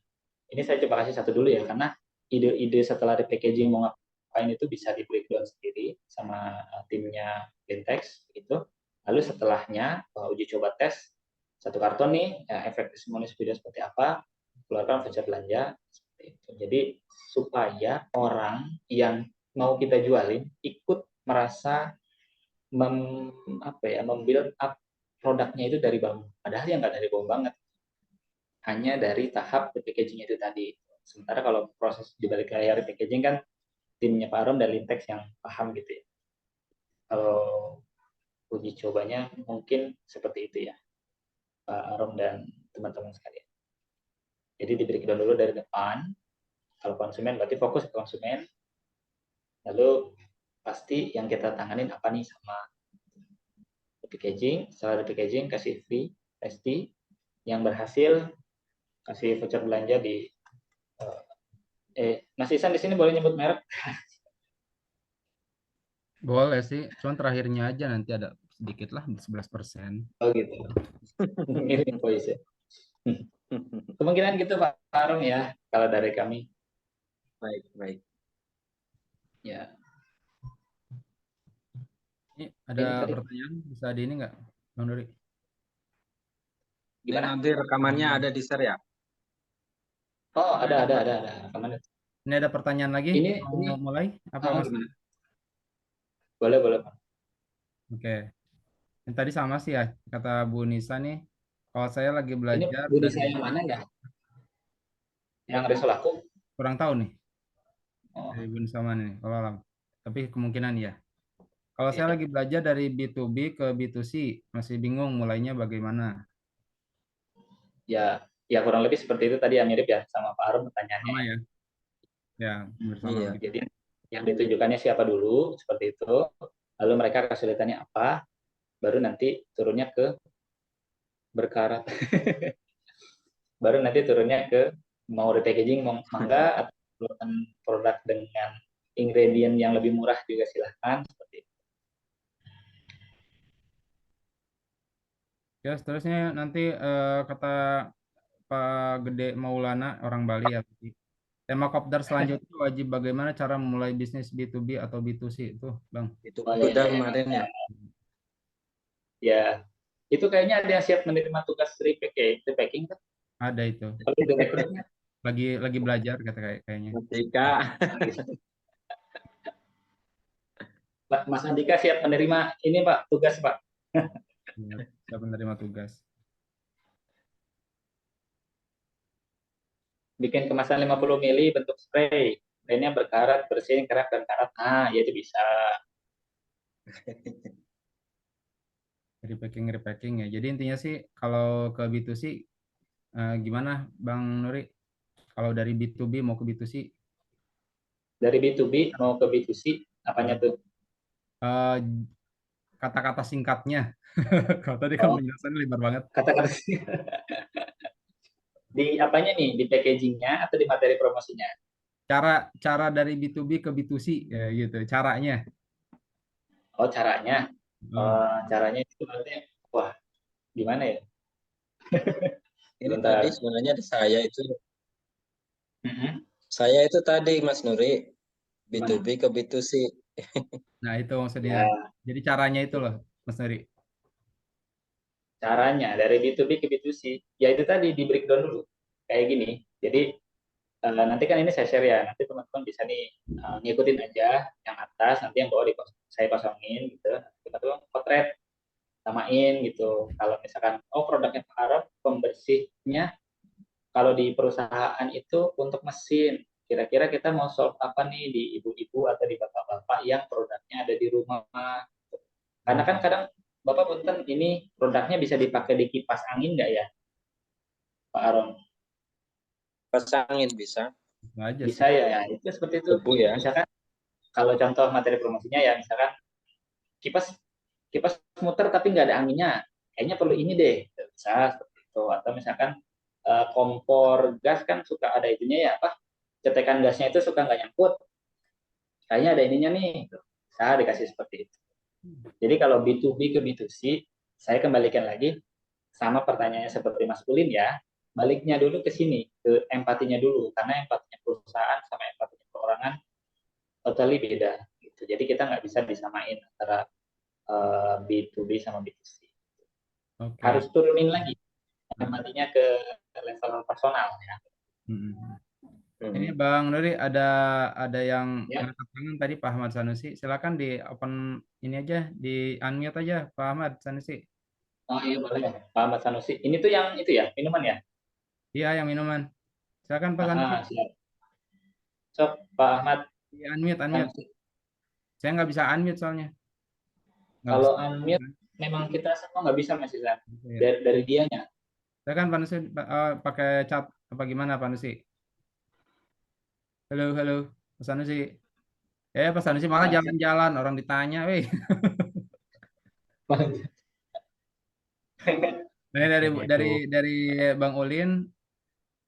Ini saya coba kasih satu dulu ya, karena ide-ide setelah di packaging mau ngapain itu bisa di breakdown sendiri sama timnya Lintex gitu. Lalu setelahnya uji coba tes satu karton nih, ya, efek testimoni video seperti apa, keluarkan voucher belanja seperti itu. Jadi supaya orang yang mau kita jualin ikut merasa membuild up produknya itu dari bawah. Padahal yang nggak dari bawah banget, hanya dari tahap packaging itu tadi. Sementara kalau proses di balik layar packaging kan timnya Pak Arom dan Lintex yang paham gitu ya. Kalau uji cobanya mungkin seperti itu ya, Pak Arom dan teman-teman sekalian. Jadi di breakdown dulu dari depan. Kalau konsumen berarti fokus ke konsumen. Lalu pasti yang kita tanganin apa nih sama packaging. Setelah packaging kasih free testi, yang berhasil kasih voucher belanja di Mas Isan di sini boleh nyebut merek? Boleh sih, cuman terakhirnya aja nanti ada sedikit lah 11%. Oh gitu. Ngirim invoice ya. Kemungkinan gitu Pak Arum ya, kalau dari kami. Baik. Ya. Ini ada pertanyaan bisa di ini nggak, Bang Dori? Gimana? Nanti rekamannya ada di share ya? Oh, ada rekaman. Ini ada pertanyaan lagi? Mau mulai? Apa Mas? Gimana? Boleh Pak. Oke. Yang tadi sama sih ya, kata Bu Nisa nih. Kalau saya lagi belajar Ini Bu Nisa yang mana ya? Yang Resolaku? Kurang tahu nih. Oh. Dari Bu Nisa mana nih? Kalau alam. Tapi kemungkinan ya. Kalau saya lagi belajar dari B2B ke B2C, masih bingung mulainya bagaimana. Ya kurang lebih seperti itu tadi, yang mirip ya sama Pak Arum pertanyaannya. Sama ya. Ya, bersama. Iya. Jadi yang ditujukannya siapa dulu, seperti itu. Lalu mereka kesulitannya apa, baru nanti turunnya ke berkarat. Baru nanti turunnya ke mau repackaging, mau enggak, atau produk dengan ingredient yang lebih murah juga silahkan, seperti itu. Ya, seterusnya nanti kata Pak Gede Maulana, orang Bali ya. Tema kopdar selanjutnya wajib bagaimana cara memulai bisnis B2B atau B2C itu, Bang? Itu udah kemarin ya. Ya, itu kayaknya ada yang siap menerima tugas repacking kan? Ada itu. Kalau direkrutnya Lagi belajar kayaknya. Ketika Mas Andika siap menerima ini Pak, tugas Pak. Siap menerima tugas. Bikin kemasan 50 ml bentuk spray. Spraynya berkarat, bersihin kerak dan karat. Nah, ya itu bisa. Repacking ya. Jadi intinya sih kalau ke B2C gimana Bang Nuri? Kalau dari B2B mau ke B2C? Dari B2B mau ke B2C, apanya tuh? Kata-kata singkatnya. Kalau tadi kan penjelasannya lebar banget. Kata-kata di apanya nih? Di packagingnya atau di materi promosinya? Cara dari B2B ke B2C ya gitu. Caranya. Oh, caranya. Caranya itu berarti, wah, gimana ya? ini tadi sebenarnya saya itu saya itu tadi Mas Nuri B2B ke B2C. Nah, itu maksudnya. Ya. Jadi caranya itu loh, Mas Nuri. Caranya dari B2B ke B2C, ya itu tadi di breakdown dulu. Kayak gini. Jadi nanti kan ini saya share ya, nanti teman-teman bisa nih ngikutin aja yang atas, nanti yang bawah saya kosongin gitu. Teman-teman potret, samain gitu. Kalau misalkan produknya Pak Arab, pembersihnya kalau di perusahaan itu untuk mesin, kira-kira kita mau solve apa nih di ibu-ibu atau di bapak-bapak yang produknya ada di rumah. Karena kan kadang Bapak punten, ini produknya bisa dipakai di kipas angin nggak ya, Pak Aron? Pasangin bisa. Nggak aja sih. Bisa ya, itu seperti itu. Debu ya. Misalkan kalau contoh materi promosinya ya, misalkan kipas kipas muter tapi nggak ada anginnya, kayaknya perlu ini deh, bisa seperti itu. Atau misalkan kompor gas kan suka ada itunya ya, apa, cetekan gasnya itu suka nggak nyangkut, kayaknya ada ininya nih, bisa dikasih seperti itu. Jadi kalau B2B ke B2C, saya kembalikan lagi sama pertanyaannya seperti Mas Ulin ya, baliknya dulu ke sini, ke empatinya dulu, karena empatinya perusahaan sama empatinya perorangan totally beda. Gitu. Jadi kita nggak bisa disamain antara B2B sama B2C. Oke. Harus turunin lagi empatinya ke level personal ya. Ini Bang Nuri ada yang Ya. angkat tangan tadi, Pak Ahmad Sanusi. Silakan di open ini aja, di unmute aja Pak Ahmad Sanusi. Oh iya boleh, Pak Ahmad Sanusi. Ini tuh yang itu ya, minuman ya? Iya, yang minuman. Silakan Pak Sanusi. Siap. Sok, Pak Ahmad Di unmute. Sanusi. Saya nggak bisa unmute soalnya. Nggak Kalau bisa. unmute memang kita semua nggak bisa Mas Izan. Iya. Dari dianya. Silakan Pak Nusi pakai chat apa gimana Pak Nusi? Halo, Pak Sanusi. Pak Sanusi malah jalan-jalan, orang ditanya, weh. Nah, dari Bang Ulin,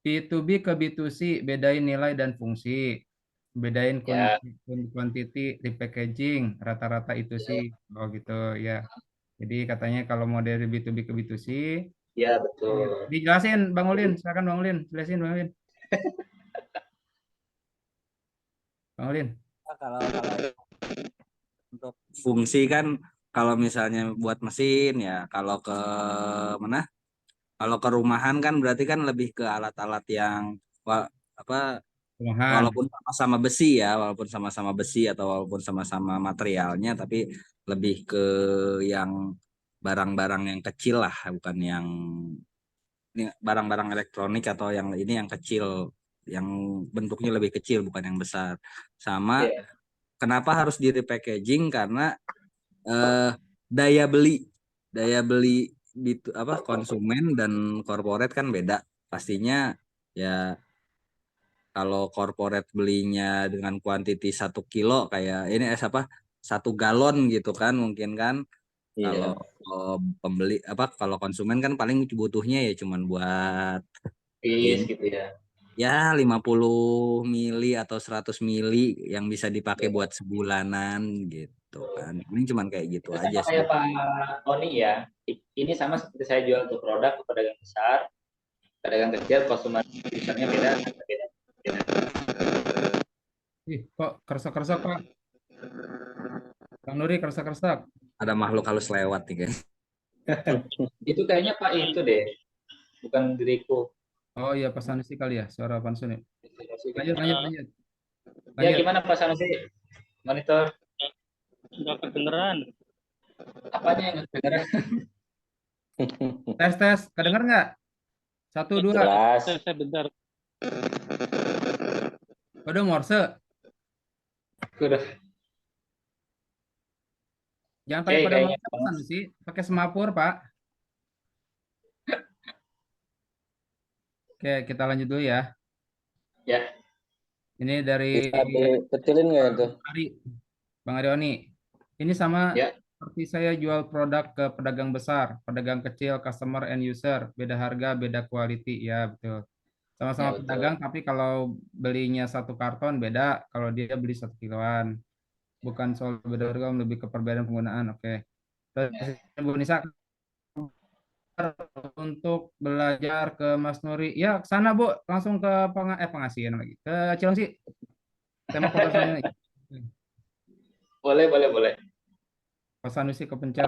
B2B ke B2C, bedain nilai dan fungsi. Bedain Ya. quantity, repackaging, rata-rata itu sih. Oh gitu, ya. Jadi katanya kalau mau dari B2B ke B2C, Ya, betul. dijelasin Bang Ulin, silakan Bang Ulin, jelasin Bang Ulin. Bang Ulin. Kalau untuk fungsi kan kalau misalnya buat mesin ya, kalau ke mana? Kalau ke rumahan kan berarti kan lebih ke alat-alat yang apa Rumahan. walaupun sama-sama besi ya, walaupun sama-sama besi atau walaupun sama-sama materialnya, tapi lebih ke yang barang-barang yang kecil lah, bukan yang ini barang-barang elektronik atau yang ini yang kecil, yang bentuknya lebih kecil bukan yang besar. Sama Yeah. kenapa harus di repackaging karena daya beli konsumen dan korporat kan beda. Pastinya ya kalau korporat belinya dengan kuantiti 1 kilo kayak ini apa 1 galon gitu kan mungkin kan. Kalau pembeli kalau konsumen kan paling butuhnya ya cuman buat Peace gitu ya. ya 50 mili atau 100 mili yang bisa dipakai buat sebulanan gitu kan. Ini cuman kayak gitu Itu aja sama sih. kayak Pak Oni ya. Ini sama seperti saya jual tuh produk ke pedagang besar, pedagang kecil, konsumen besarnya beda. Ih, kok kersok-kersok Pak? Bang Nuri kersok-kersok. Ada makhluk halus lewat nih kan. Itu kayaknya Pak itu deh, bukan diriku. Oh iya, Pak Sanusi kali ya, suara Pak Sanusi. Lanjut. Ya gimana Pak Sanusi? Monitor. Nggak kedengeran. Apanya yang nggak kedengeran? Tes, kedenger nggak? 1, 2. Jelas. Saya bentar. Udah Morse. Udah. Jangan pakai kode kayaknya Morse Pak Sanusi, pakai semapur Pak. Oke, kita lanjut dulu ya. Ya. Ini dari Bisa dikecilin nggak itu? Bang Arioni. Ini sama Ya. seperti saya jual produk ke pedagang besar, pedagang kecil, customer and user, beda harga, beda quality, ya betul. Sama-sama Ya, betul. pedagang, tapi kalau belinya 1 karton beda, kalau dia beli 1 kiloan. Bukan soal beda harga, lebih ke perbedaan penggunaan. Oke. Terus Bu Nisa untuk belajar ke Mas Nuri. Ya, ke sana Bu, langsung ke pengasihan lagi. Ke Cilengsi. Saya mau foto sama ini. Boleh. Pak Sanusi kepencet.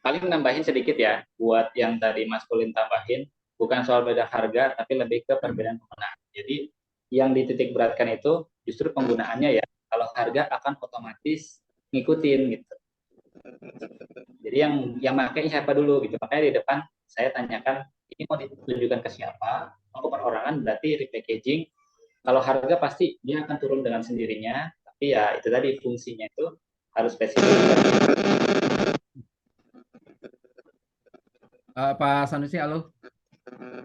Paling nambahin sedikit ya, buat yang tadi Mas Kulin tambahin, bukan soal beda harga, tapi lebih ke perbedaan penggunaan. Jadi yang dititik beratkan itu justru penggunaannya ya. Kalau harga akan otomatis ngikutin gitu. Jadi yang pakai siapa dulu gitu. Makanya di depan saya tanyakan ini mau ditujukan ke siapa? Mau ke perorangan berarti repackaging. Kalau harga pasti dia akan turun dengan sendirinya, tapi ya itu tadi fungsinya itu harus spesifik. Pak Sanusi, halo.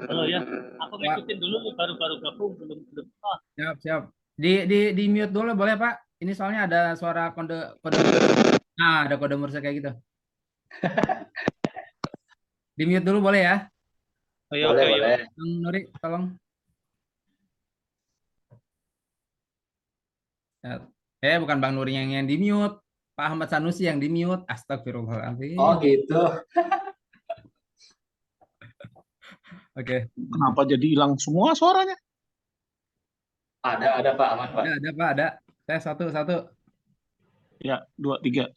Halo ya, aku Pak, ngikutin dulu nih, baru-baru gabung, belum belum. Oh, siap, siap. Di mute dulu boleh, Pak? Ini soalnya ada suara kode kode. Nah, ada kode Morse kayak gitu. Di mute dulu boleh ya? ayo, Boleh, oke, yuk. boleh. Bang Nuri, tolong. Ya. Bukan Bang Nuri yang di mute. Pak Ahmad Sanusi yang di mute. Oh Astagfirullahaladzim. gitu. Oke. Kenapa jadi hilang semua suaranya? Ada Pak, aman Pak. Ada Pak, ada. Saya satu. Ya, 2, 3.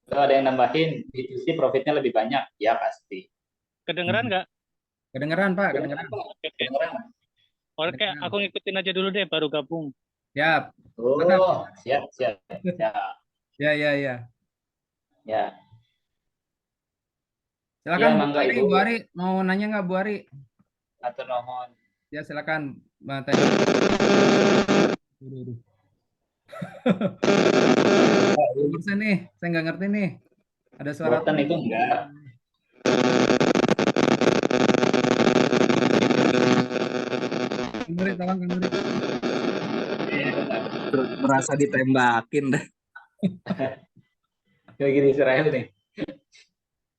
Kalau ada yang nambahin, B2C profitnya lebih banyak, ya pasti. Kedengeran nggak? Kedengeran Pak, Kedengeran, kedengeran. Pak. Oke, Kedengeran. oke, aku ngikutin aja dulu deh, baru gabung. Siap. Mantap. Oh, siap. Ya, ya, ya. Ya. Silakan Iya, Bu mangga Ari, Ibu. Bu Ari mau nanya nggak Bu Ari? Atur nuhun. Ya silakan. Tanya. Persen nih, saya nggak ngerti nih. Ada suara. Boten itu enggak. Kang Nuri, tolong Kang Nuri. Merasa ditembakin dah. Kayak gini Israel nih.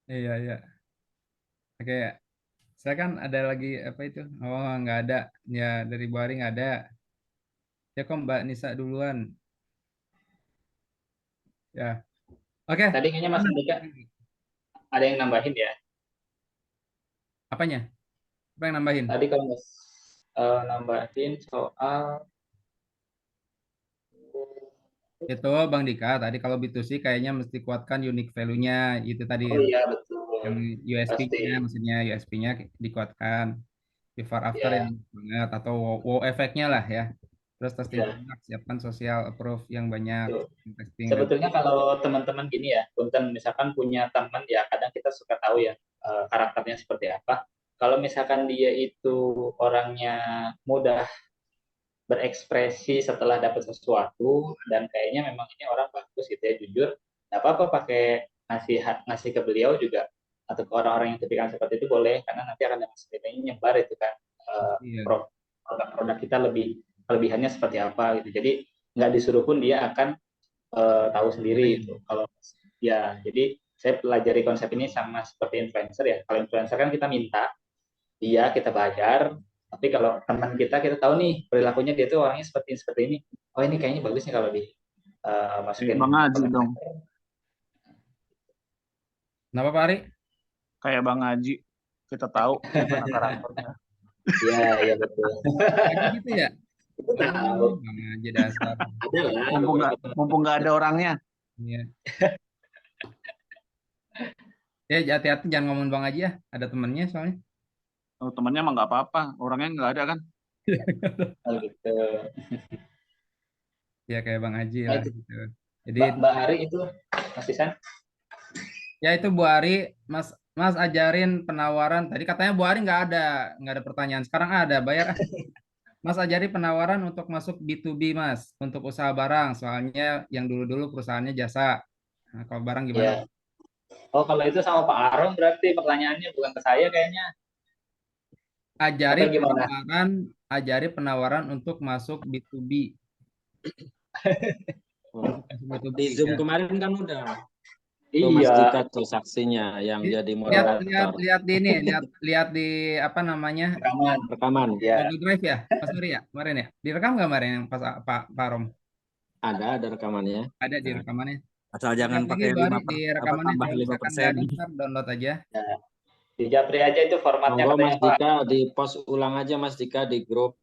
Iya, iya. Oke, saya kan ada lagi apa itu? Oh, nggak ada. Ya, dari Bu Ari nggak ada. Ya kok Mbak Nisa duluan. Ya, oke. Tadi kayaknya Mas Andika ada yang nambahin ya. Apanya? Apa yang nambahin? Tadi kalau Mas nambahin soal Itu Bang Dika, tadi kalau B2C kayaknya mesti kuatkan unique value-nya. Itu tadi oh iya betul. yang Pasti. USP-nya, maksudnya USP-nya dikuatkan. Before after yang Ya, banget atau wow efeknya lah ya. Terus testing ya. produk, siapkan social approve yang banyak, Betul. testing dan Sebetulnya kalau teman-teman gini ya, punten misalkan punya teman ya, kadang kita suka tahu ya karakternya seperti apa. Kalau misalkan dia itu orangnya mudah berekspresi setelah dapat sesuatu dan kayaknya memang ini orang bagus gitu ya, jujur, nggak apa-apa pakai ngasih ke beliau juga atau ke orang-orang yang tipikal seperti itu boleh, karena nanti akan dengan sendirinya nyebar itu kan iya. produk-produk kita kelebihannya seperti apa gitu. Jadi nggak disuruh pun dia akan tahu sendiri itu. Kalau ya, jadi saya pelajari konsep ini sama seperti influencer ya. Kalau influencer kan kita minta, dia kita bayar, tapi kalau teman kita tahu nih perilakunya dia tuh orangnya seperti ini. Oh ini kayaknya bagus nih kalau di masukin. Bang Haji dong. Kenapa Pak Ari? Kayak Bang Haji. Kita tahu gimana karakternya. Iya betul. Kayak gitu ya? Itu tahu. Bang aja dasar. Ada lah. Mumpung nggak ada orangnya. Iya. Ya hati-hati jangan ngomong Bang aja ya. Ada temennya soalnya. Oh, temannya mah nggak apa-apa. Orangnya nggak ada kan. Oh, gitu. Ya kayak Bang Haji Nah, lah itu. gitu. Jadi Mbak Ari itu Mas Isan. ya itu Bu Ari, Mas ajarin penawaran. Tadi katanya Bu Ari nggak ada pertanyaan. Sekarang ada, bayar. Mas ajari penawaran untuk masuk B2B Mas, untuk usaha barang. Soalnya yang dulu-dulu perusahaannya jasa. Nah, kalau barang gimana? Ya. Oh kalau itu sama Pak Arom berarti pertanyaannya bukan ke saya kayaknya. Atau gimana? Ajari penawaran untuk masuk B2B. Oh, Untuk di B2B, Zoom ya. kemarin kan udah. Tuh Mas Iya. Dika tuh saksinya yang jadi moderator. Lihat di ini, lihat di apa namanya? Rekaman. Ya. Google Drive ya, Mas Nuri ya, kemarin ya. Direkam nggak kemarin yang pas Pak Rom? Ada rekamannya. Ada di rekamannya. Asal jangan Lihat pakai lagi Bang Ari, 5 di rekamannya tambah kalau 5%. misalkan nggak ada ntar download aja. Nah, di Japri aja itu formatnya Monggo katanya Mas Pak. Dika di post ulang aja Mas Dika di grup.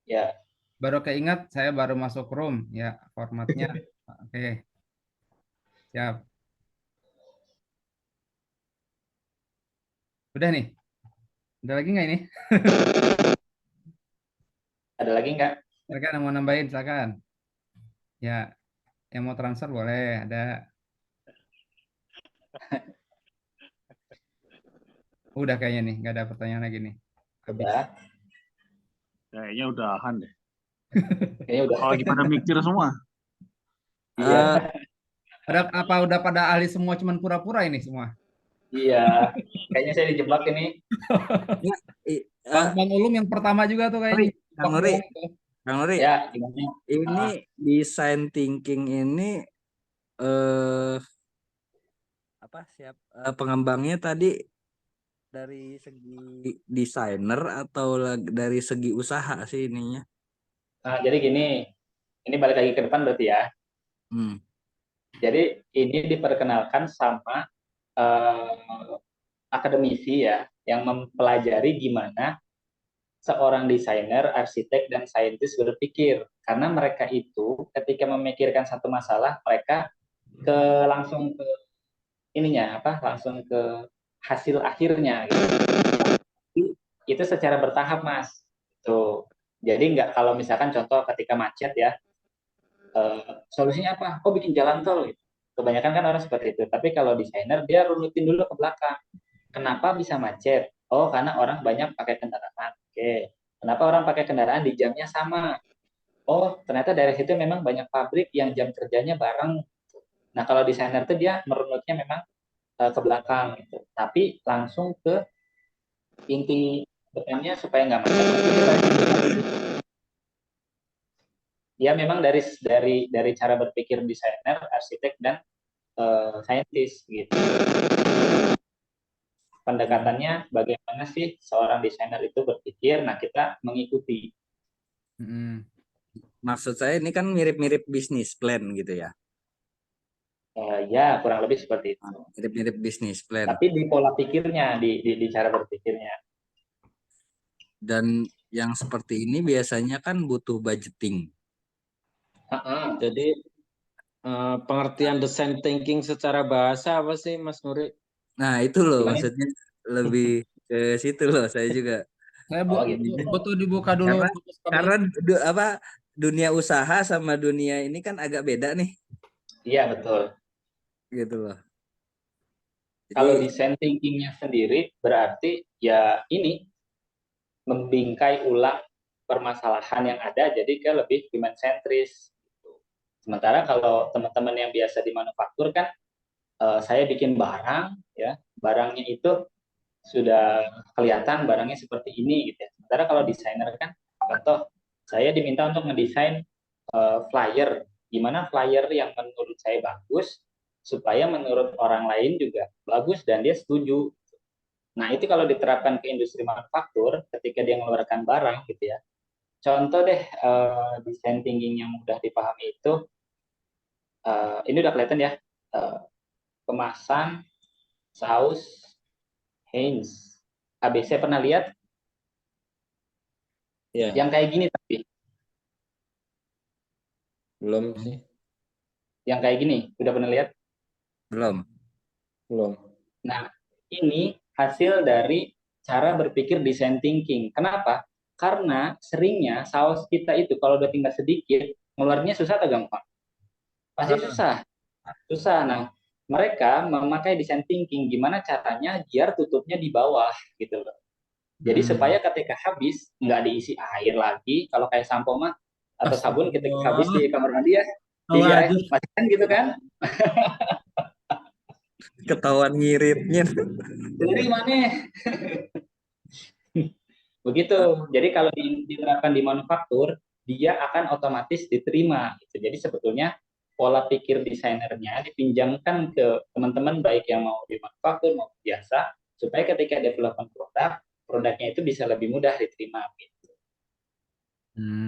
Ya. Baru keingat saya baru masuk room ya formatnya. Oke. Siap. Udah nih. Ada lagi nggak ini? Ada lagi nggak? Silakan yang mau nambahin silakan. Ya, yang mau transfer boleh ada. Udah kayaknya nih, nggak ada pertanyaan lagi nih. Habis. Udah. Kayaknya udahan deh. Kayaknya udah. Kalau lagi pada mikir semua. Iya. Udah pada ahli semua, cuman pura-pura ini semua. Iya, kayaknya saya dijebak ini. Ya, Bang Ulum yang pertama juga tuh kayaknya. Kang Nuri, Kang Nuri, Ya, gimana? ini design thinking ini pengembangnya tadi dari segi desainer atau dari segi usaha sih ininya? Nah, jadi gini, ini balik lagi ke depan berarti ya. Hmm. Jadi ini diperkenalkan sama akademisi ya, yang mempelajari gimana seorang desainer, arsitek, dan saintis berpikir. Karena mereka itu ketika memikirkan satu masalah, mereka langsung ke ininya langsung ke hasil akhirnya gitu. Itu secara bertahap Mas. Tuh. Jadi nggak, kalau misalkan contoh ketika macet ya, solusinya apa? Oh, bikin jalan tol gitu. Kebanyakan kan orang seperti itu. Tapi kalau desainer dia runutin dulu ke belakang. Kenapa bisa macet? Oh, karena orang banyak pakai kendaraan. Oke. Kenapa orang pakai kendaraan di jamnya sama? Oh, ternyata dari situ memang banyak pabrik yang jam kerjanya bareng. Nah, kalau desainer itu dia merunutnya memang ke belakang gitu. Tapi langsung ke inti depannya supaya nggak macet. Ya memang dari cara berpikir desainer, arsitek, dan saintis gitu. Pendekatannya bagaimana sih seorang desainer itu berpikir, nah kita mengikuti. Maksud saya ini kan mirip-mirip bisnis plan gitu ya. Ya kurang lebih seperti itu. Mirip-mirip bisnis plan. Tapi di pola pikirnya, di cara berpikirnya. Dan yang seperti ini biasanya kan butuh budgeting. Jadi pengertian design thinking secara bahasa apa sih Mas Nuri? Nah itu loh Gimana? maksudnya lebih ke situ loh saya juga. Saya gitu. butuh dibuka dulu. Karena dunia usaha sama dunia ini kan agak beda nih. Iya betul. Gitu loh. Jadi, kalau design thinkingnya sendiri berarti ya ini membingkai ulang permasalahan yang ada jadi ke lebih human centris. Sementara kalau teman-teman yang biasa di manufaktur kan saya bikin barang ya, barangnya itu sudah kelihatan barangnya seperti ini gitu ya. Sementara kalau desainer kan contoh saya diminta untuk ngedesain flyer, gimana flyer yang menurut saya bagus supaya menurut orang lain juga bagus dan dia setuju. Nah, itu kalau diterapkan ke industri manufaktur ketika dia mengeluarkan barang gitu ya. Contoh deh desain thinking yang mudah dipahami itu ini udah kelihatan ya, kemasan saus Heinz. ABC pernah lihat? Ya. Yang kayak gini tapi. Belum sih. Yang kayak gini, udah pernah lihat? belum. Nah, ini hasil dari cara berpikir design thinking. Kenapa? Karena seringnya saus kita itu kalau udah tinggal sedikit, ngeluarnya susah atau gampang? Pasti susah. Susah. Nah, mereka memakai design thinking gimana caranya biar tutupnya di bawah gitu loh. Jadi supaya ketika habis nggak diisi air lagi. Kalau kayak sampo mah atau sabun ketika habis di kamar mandi ya, masih kan gitu kan? Ketahuan ngiritnya. Dari mana? Begitu. Jadi kalau diterapkan di manufaktur, dia akan otomatis diterima. Gitu. Jadi sebetulnya pola pikir desainernya dipinjamkan ke teman-teman baik yang mau di manufaktur mau biasa, supaya ketika development produknya itu bisa lebih mudah diterima. Gitu.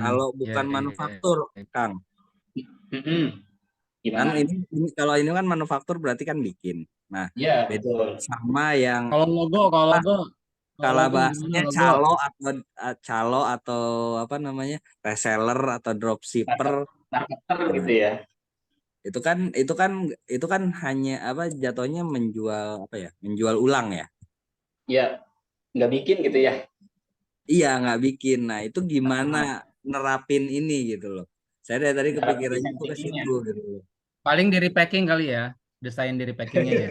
Kalau bukan manufaktur, Kang. Gimana? Kan ini kalau ini kan manufaktur berarti kan bikin. Nah, ya, beda betul. sama yang Kalau logo kalau bahasanya calo atau apa namanya reseller atau dropshipper marketer gitu ya. Itu kan hanya apa jatuhnya menjual apa ya, menjual ulang ya. Ya, nggak bikin gitu ya. Iya, nggak bikin. Nah itu gimana nerapin ini gitu loh. Saya dari tadi kepikirannya itu ke situ gitu loh. paling di repacking kali ya, desain di repackingnya ya.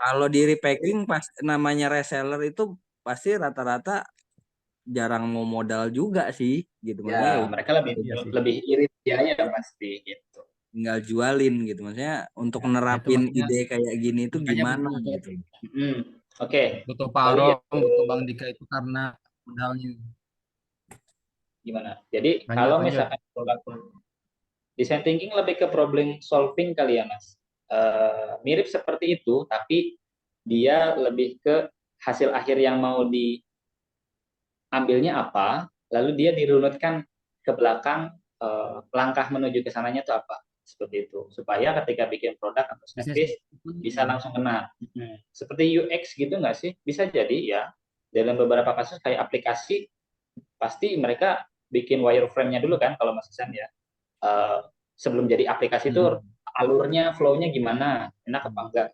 Kalau di repacking pas namanya reseller itu pasti rata-rata jarang mau modal juga sih gitu, maksudnya Ya, ya mereka lebih Iya sih. lebih irit biaya pasti gitu. tinggal jualin gitu, maksudnya untuk Ya, Itu nerapin makanya ide kayak gini itu makanya gimana butuh gitu. Oke. butuh Pak Jadi ya, Arom, butuh Bang Dika itu karena modalnya. gimana? Jadi Lanjut, kalau lanjut. misalkan design thinking lebih ke problem solving kali ya, Mas. Mirip seperti itu, tapi dia lebih ke hasil akhir yang mau diambilnya apa, lalu dia dirunutkan ke belakang, langkah menuju ke sananya itu apa, seperti itu. Supaya ketika bikin produk atau Bisnis service bisa langsung kena. Seperti UX gitu nggak sih? Bisa jadi ya. Dalam beberapa kasus kayak aplikasi, pasti mereka bikin wireframe-nya dulu kan kalau Mas Isan ya. Eh, Sebelum jadi aplikasi itu Hmm. alurnya, flow-nya gimana, enak apa enggak.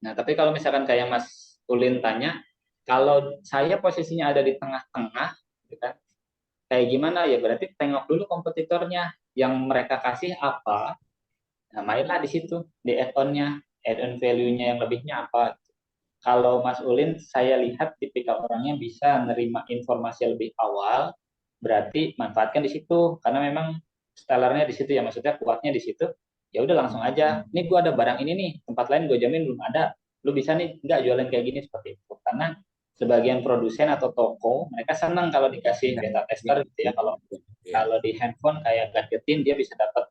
Nah, tapi kalau misalkan kayak Mas Ulin tanya, kalau saya posisinya ada di tengah-tengah, gitu kan, kayak gimana ya? Berarti tengok dulu kompetitornya yang mereka kasih apa. Nah, mainlah di situ, di add-on-nya, add-on value-nya yang lebihnya apa. Kalau Mas Ulin, saya lihat tipikal orangnya bisa nerima informasi lebih awal, berarti manfaatkan di situ, karena memang stellarnya di situ ya, maksudnya kuatnya di situ. Ya udah langsung aja, nih gue ada barang ini nih, tempat lain gue jamin belum ada, lu bisa nih nggak jualan kayak gini, seperti itu. Karena sebagian produsen atau toko mereka senang kalau dikasih Ya, beta ya, tester gitu ya. Kalau ya. kalau di handphone kayak gadgetin dia bisa dapat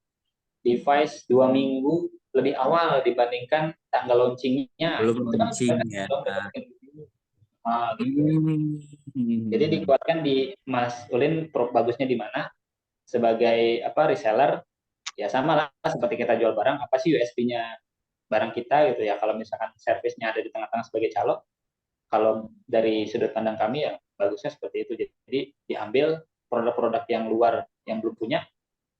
device 2 minggu lebih awal dibandingkan tanggal launchingnya. Belum Itu kan launching mereka ya. gitu. Jadi Hmm. dikuatkan di Mas Ulin bagusnya di mana, sebagai apa, reseller ya sama lah seperti kita jual barang, apa sih USP-nya barang kita gitu ya. Kalau misalkan servisnya ada di tengah-tengah sebagai calo, kalau dari sudut pandang kami ya bagusnya seperti itu. Jadi diambil produk-produk yang luar yang belum punya,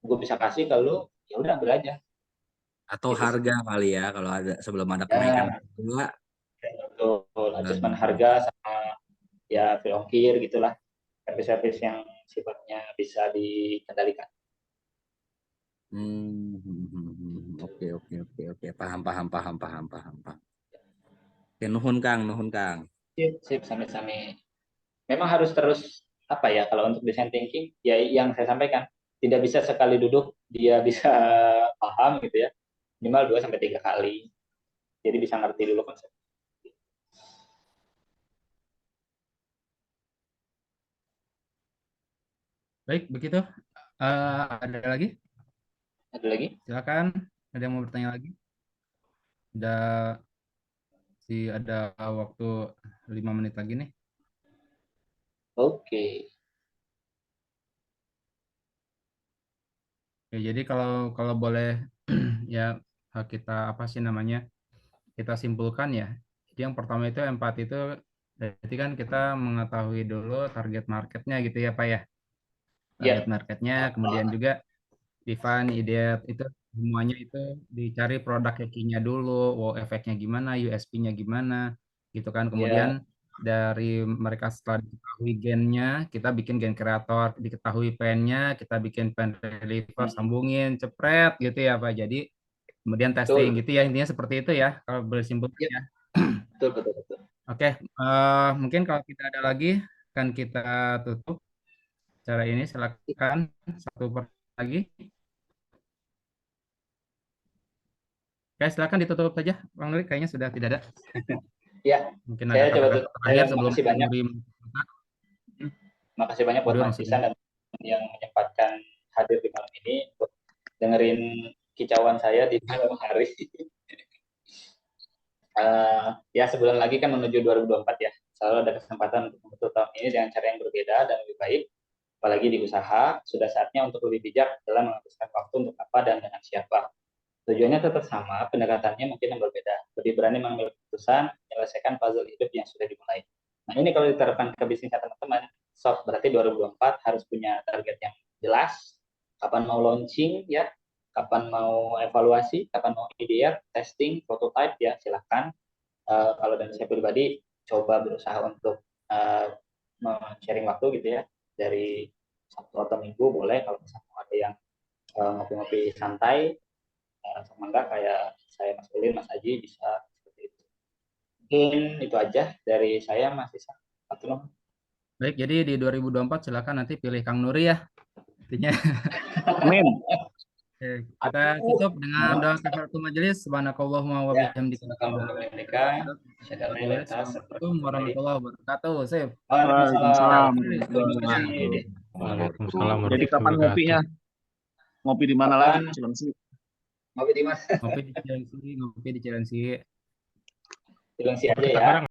gue bisa kasih ke lu, ya udah ambil aja Atau gitu sih. harga kali ya kalau ada sebelum ada kenaikan Ya, harga. betul, adjustment harga sama ya free ongkir gitulah, servis-servis yang sifatnya bisa dikendalikan. Oke, oke, oke, oke, paham, paham, paham, paham, paham, paham. Oke, nuhun Kang, nuhun Kang. Sip, sip, sami-sami. Memang harus terus apa ya, kalau untuk design thinking ya yang saya sampaikan, tidak bisa sekali duduk dia bisa paham gitu ya, minimal 2 sampai 3 kali, jadi bisa ngerti dulu konsep. Baik, begitu. Ada lagi? Ada lagi? Silakan. Ada yang mau bertanya lagi? Ada waktu 5 menit lagi nih. Oke. Ya, jadi kalau kalau boleh ya kita apa sih namanya? Kita simpulkan ya. Jadi yang pertama itu empati itu berarti kan kita mengetahui dulu target marketnya gitu ya Pak ya. Target Ya. marketnya, kemudian juga define ide itu semuanya itu dicari produk key-nya dulu, wow efeknya gimana, USP-nya gimana, gitu kan. Kemudian Ya. dari mereka setelah diketahui gennya, kita bikin gen kreator, diketahui pennya, kita bikin pen reliever, sambungin, cepret gitu ya Pak. Jadi kemudian testing Betul. gitu ya, intinya seperti itu ya kalau boleh simpulkan Ya, ya. betul, betul, betul. Oke, mungkin kalau kita ada lagi kan kita tutup cara ini, silakan satu per lagi. Oke, silakan ditutup saja, Bang Nuri. Kayaknya sudah tidak ada. Ya, Mungkin ada saya coba kata-kata tutup. terakhir sebelum Makasih banyak. Nuri. Makasih banyak buat Waduh, Mas maksudnya. Isan dan yang menyempatkan hadir di malam ini untuk dengerin kicauan saya di malam hari. Ya sebulan lagi kan menuju 2024 ya. Selalu ada kesempatan untuk menutup tahun ini dengan cara yang berbeda dan lebih baik. Apalagi di usaha, sudah saatnya untuk lebih bijak dalam menghabiskan waktu untuk apa dan dengan siapa. Tujuannya tetap sama, pendekatannya mungkin yang berbeda. Lebih berani mengambil keputusan, menyelesaikan puzzle hidup yang sudah dimulai. Nah ini kalau diterapkan ke bisnisnya teman-teman, so berarti 2024 harus punya target yang jelas, kapan mau launching ya, kapan mau evaluasi, kapan mau ideat, testing, prototype ya silahkan. Kalau dari saya pribadi, coba berusaha untuk sharing waktu gitu ya, dari Sabtu atau Minggu boleh, kalau misalnya ada yang ngopi-ngopi santai, sama enggak kayak saya Mas Ulin, Mas Aji bisa seperti itu. Mungkin itu aja dari saya Mas Isa. Baik, jadi di 2024 silakan nanti pilih Kang Nuri ya. Intinya. Amin. Oke, kita tutup dengan doa kafaratul majelis. Subhanakallahumma wa Ya, bihamdika. Assalamualaikum warahmatullahi wabarakatuh. Sip. Waalaikumsalam. Waalaikumsalam Jadi kapan warahmatullahi ngopinya? Ngopi di mana lagi? Cilengsi. Ngopi di mana? Ngopi di Cilengsi, ngopi di Cilengsi. Cilengsi aja Kita ya. bareng.